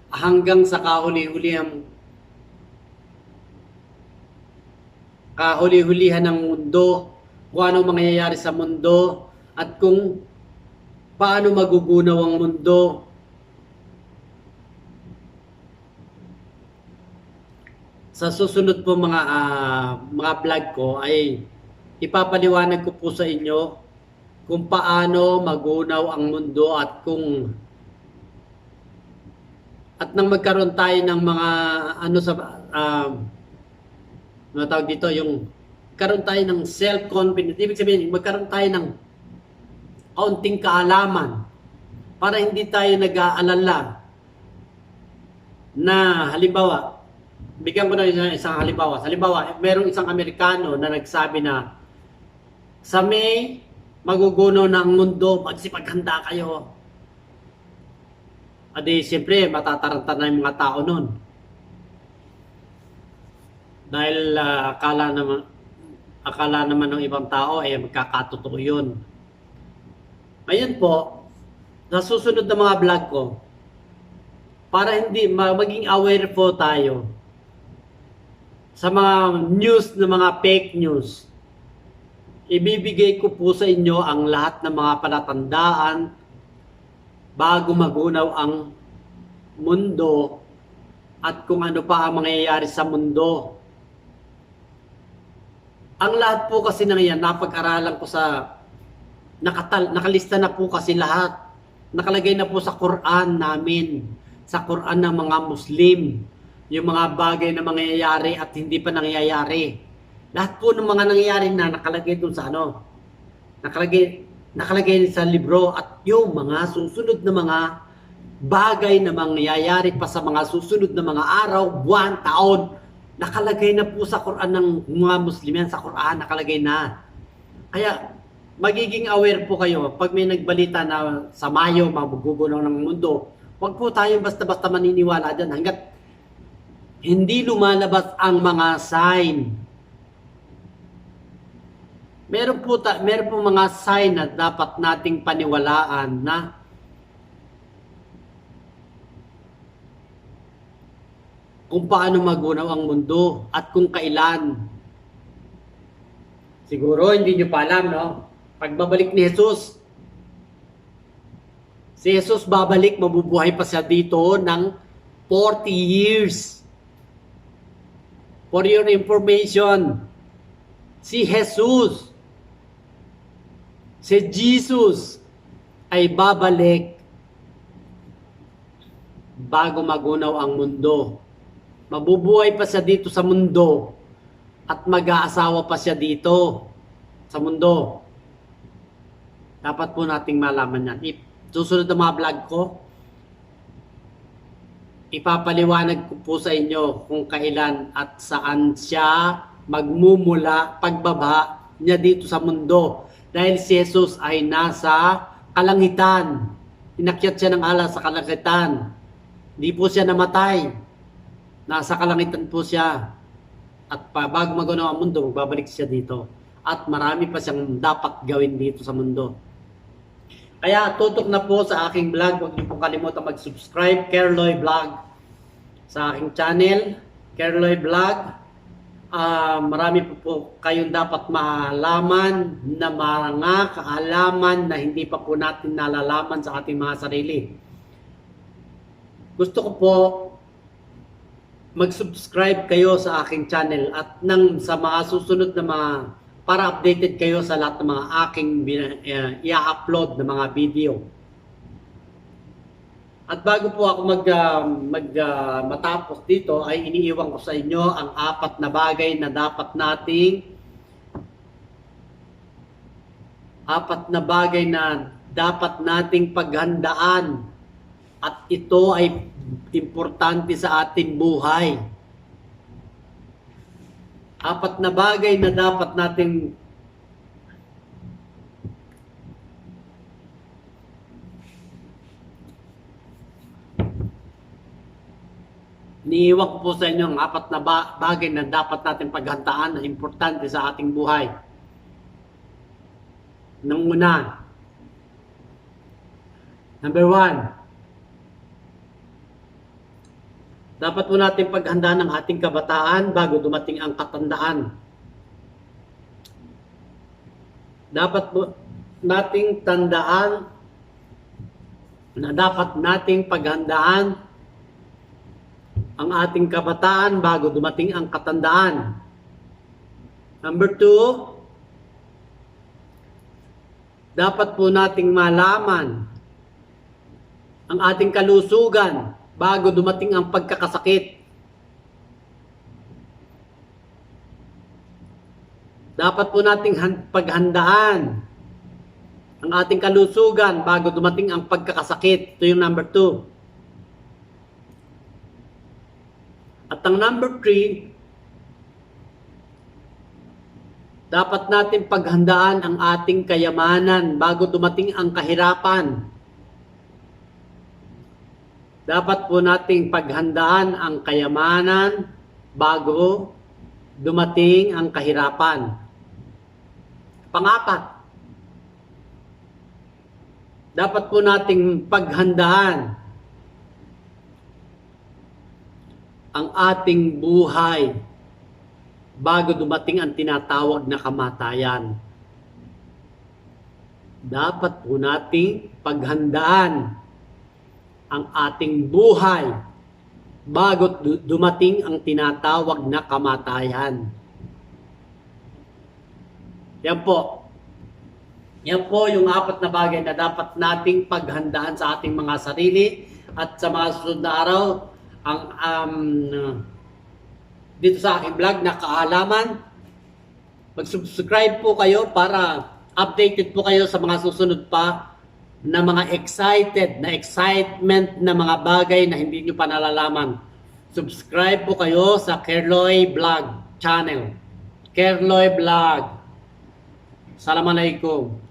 hanggang sa kahuli-hulihan ng mundo, kung ano mangyayari sa mundo, at kung paano magugunaw ang mundo. Sa susunod po mga vlog ko ay ipapaliwanag ko po sa inyo kung paano magunaw ang mundo at nang magkaroon tayo ng mga tawag dito, yung karoon tayo ng self-confidence. Ibig sabihin, magkaroon tayo ng kaunting kaalaman para hindi tayo nag-aalala na halimbawa, bigyan ko na isang halimbawa. Halimbawa, merong isang Amerikano na nagsabi na sa May, magugunaw na ang mundo, magsipaghanda kayo. Adi, siyempre, matataranta na yung mga tao nun. Dahil akala naman ng ibang tao ay magkakatotoo yun. Ngayon po, sa susunod na mga vlog ko, para hindi maging aware po tayo sa mga news na mga fake news, ibibigay ko po sa inyo ang lahat ng mga palatandaan bago magunaw ang mundo at kung ano pa ang mangyayari sa mundo. Ang lahat po kasi na yan, napag-aralan ko nakalista na po kasi lahat. Nakalagay na po sa Quran namin, sa Quran ng mga Muslim. yung mga bagay na mangyayari at hindi pa nangyayari. Lahat po ng mga nangyayari na nakalagay dun sa ano, nakalagay sa libro, at yung mga susunod na mga bagay na mangyayari pa sa mga susunod na mga araw, buwan, taon, nakalagay na po sa Quran ng mga Muslimen, sa Quran nakalagay na. Kaya magiging aware po kayo pag may nagbalita na sa Mayo magugunaw ng mundo. Huwag po tayong basta-basta maniniwala dyan hanggat hindi lumalabas ang mga sign. Meron po mga sign na dapat nating paniwalaan na kung paano magunaw ang mundo at kung kailan. Siguro hindi nyo pa alam, no? Pagbabalik ni Jesus, si Jesus babalik, mabubuhay pa siya dito ng 40 years. For your information, si Jesus ay babalik bago magunaw ang mundo. Mabubuhay pa siya dito sa mundo at mag-aasawa pa siya dito sa mundo. Dapat po nating malaman yan. Susunod na mga vlog ko, ipapaliwanag ko po sa inyo kung kailan at saan siya magmumula pagbaba niya dito sa mundo. Dahil si Jesus ay nasa kalangitan. Inakyat siya ng alas sa kalangitan. Hindi po siya namatay. Nasa kalangitan po siya. At bago magunaw ang mundo, magbabalik siya dito. At marami pa siyang dapat gawin dito sa mundo. Kaya tutok na po sa aking vlog. Huwag niyo po kalimutan mag-subscribe. Kerloy Vlog. Sa aking channel, Kerloy Vlog. Marami po kayong dapat malaman na mga kaalaman na hindi pa po natin nalalaman sa ating mga sarili. Gusto ko po mag-subscribe kayo sa aking channel at sa mga susunod na mga para updated kayo sa lahat ng mga aking i-upload na mga video. At bago po ako matapos dito ay iniiwan ko sa inyo ang 4 na bagay na dapat nating paghandaan, at ito ay importante sa ating buhay. 4 na bagay na dapat nating niiwan ko po sa inyo ang 4 na bagay na dapat natin paghandaan na importante sa ating buhay. Nang una, number 1, dapat po natin paghandaan ang ating kabataan bago dumating ang katandaan. Dapat po nating tandaan na dapat nating paghandaan ang ating kabataan bago dumating ang katandaan. Number 2, dapat po nating malaman ang ating kalusugan bago dumating ang pagkakasakit. Dapat po nating paghandaan ang ating kalusugan bago dumating ang pagkakasakit. Ito yung number 2. At ang number 3, dapat natin paghandaan ang ating kayamanan bago dumating ang kahirapan. Dapat po nating paghandaan ang kayamanan bago dumating ang kahirapan. 4, dapat po nating paghandaan ang ating buhay bago dumating ang tinatawag na kamatayan. Dapat po nating paghandaan ang ating buhay bago dumating ang tinatawag na kamatayan. Yan po. Yan po yung 4 na bagay na dapat nating paghandaan sa ating mga sarili at sa mga susunod na araw ang dito sa aking vlog na kaalaman. Mag-subscribe po kayo para updated po kayo sa mga susunod pa na mga excitement na mga bagay na hindi nyo pa nalalaman. Subscribe po kayo sa Kerloy Vlog channel. Kerloy Vlog. Assalamualaikum.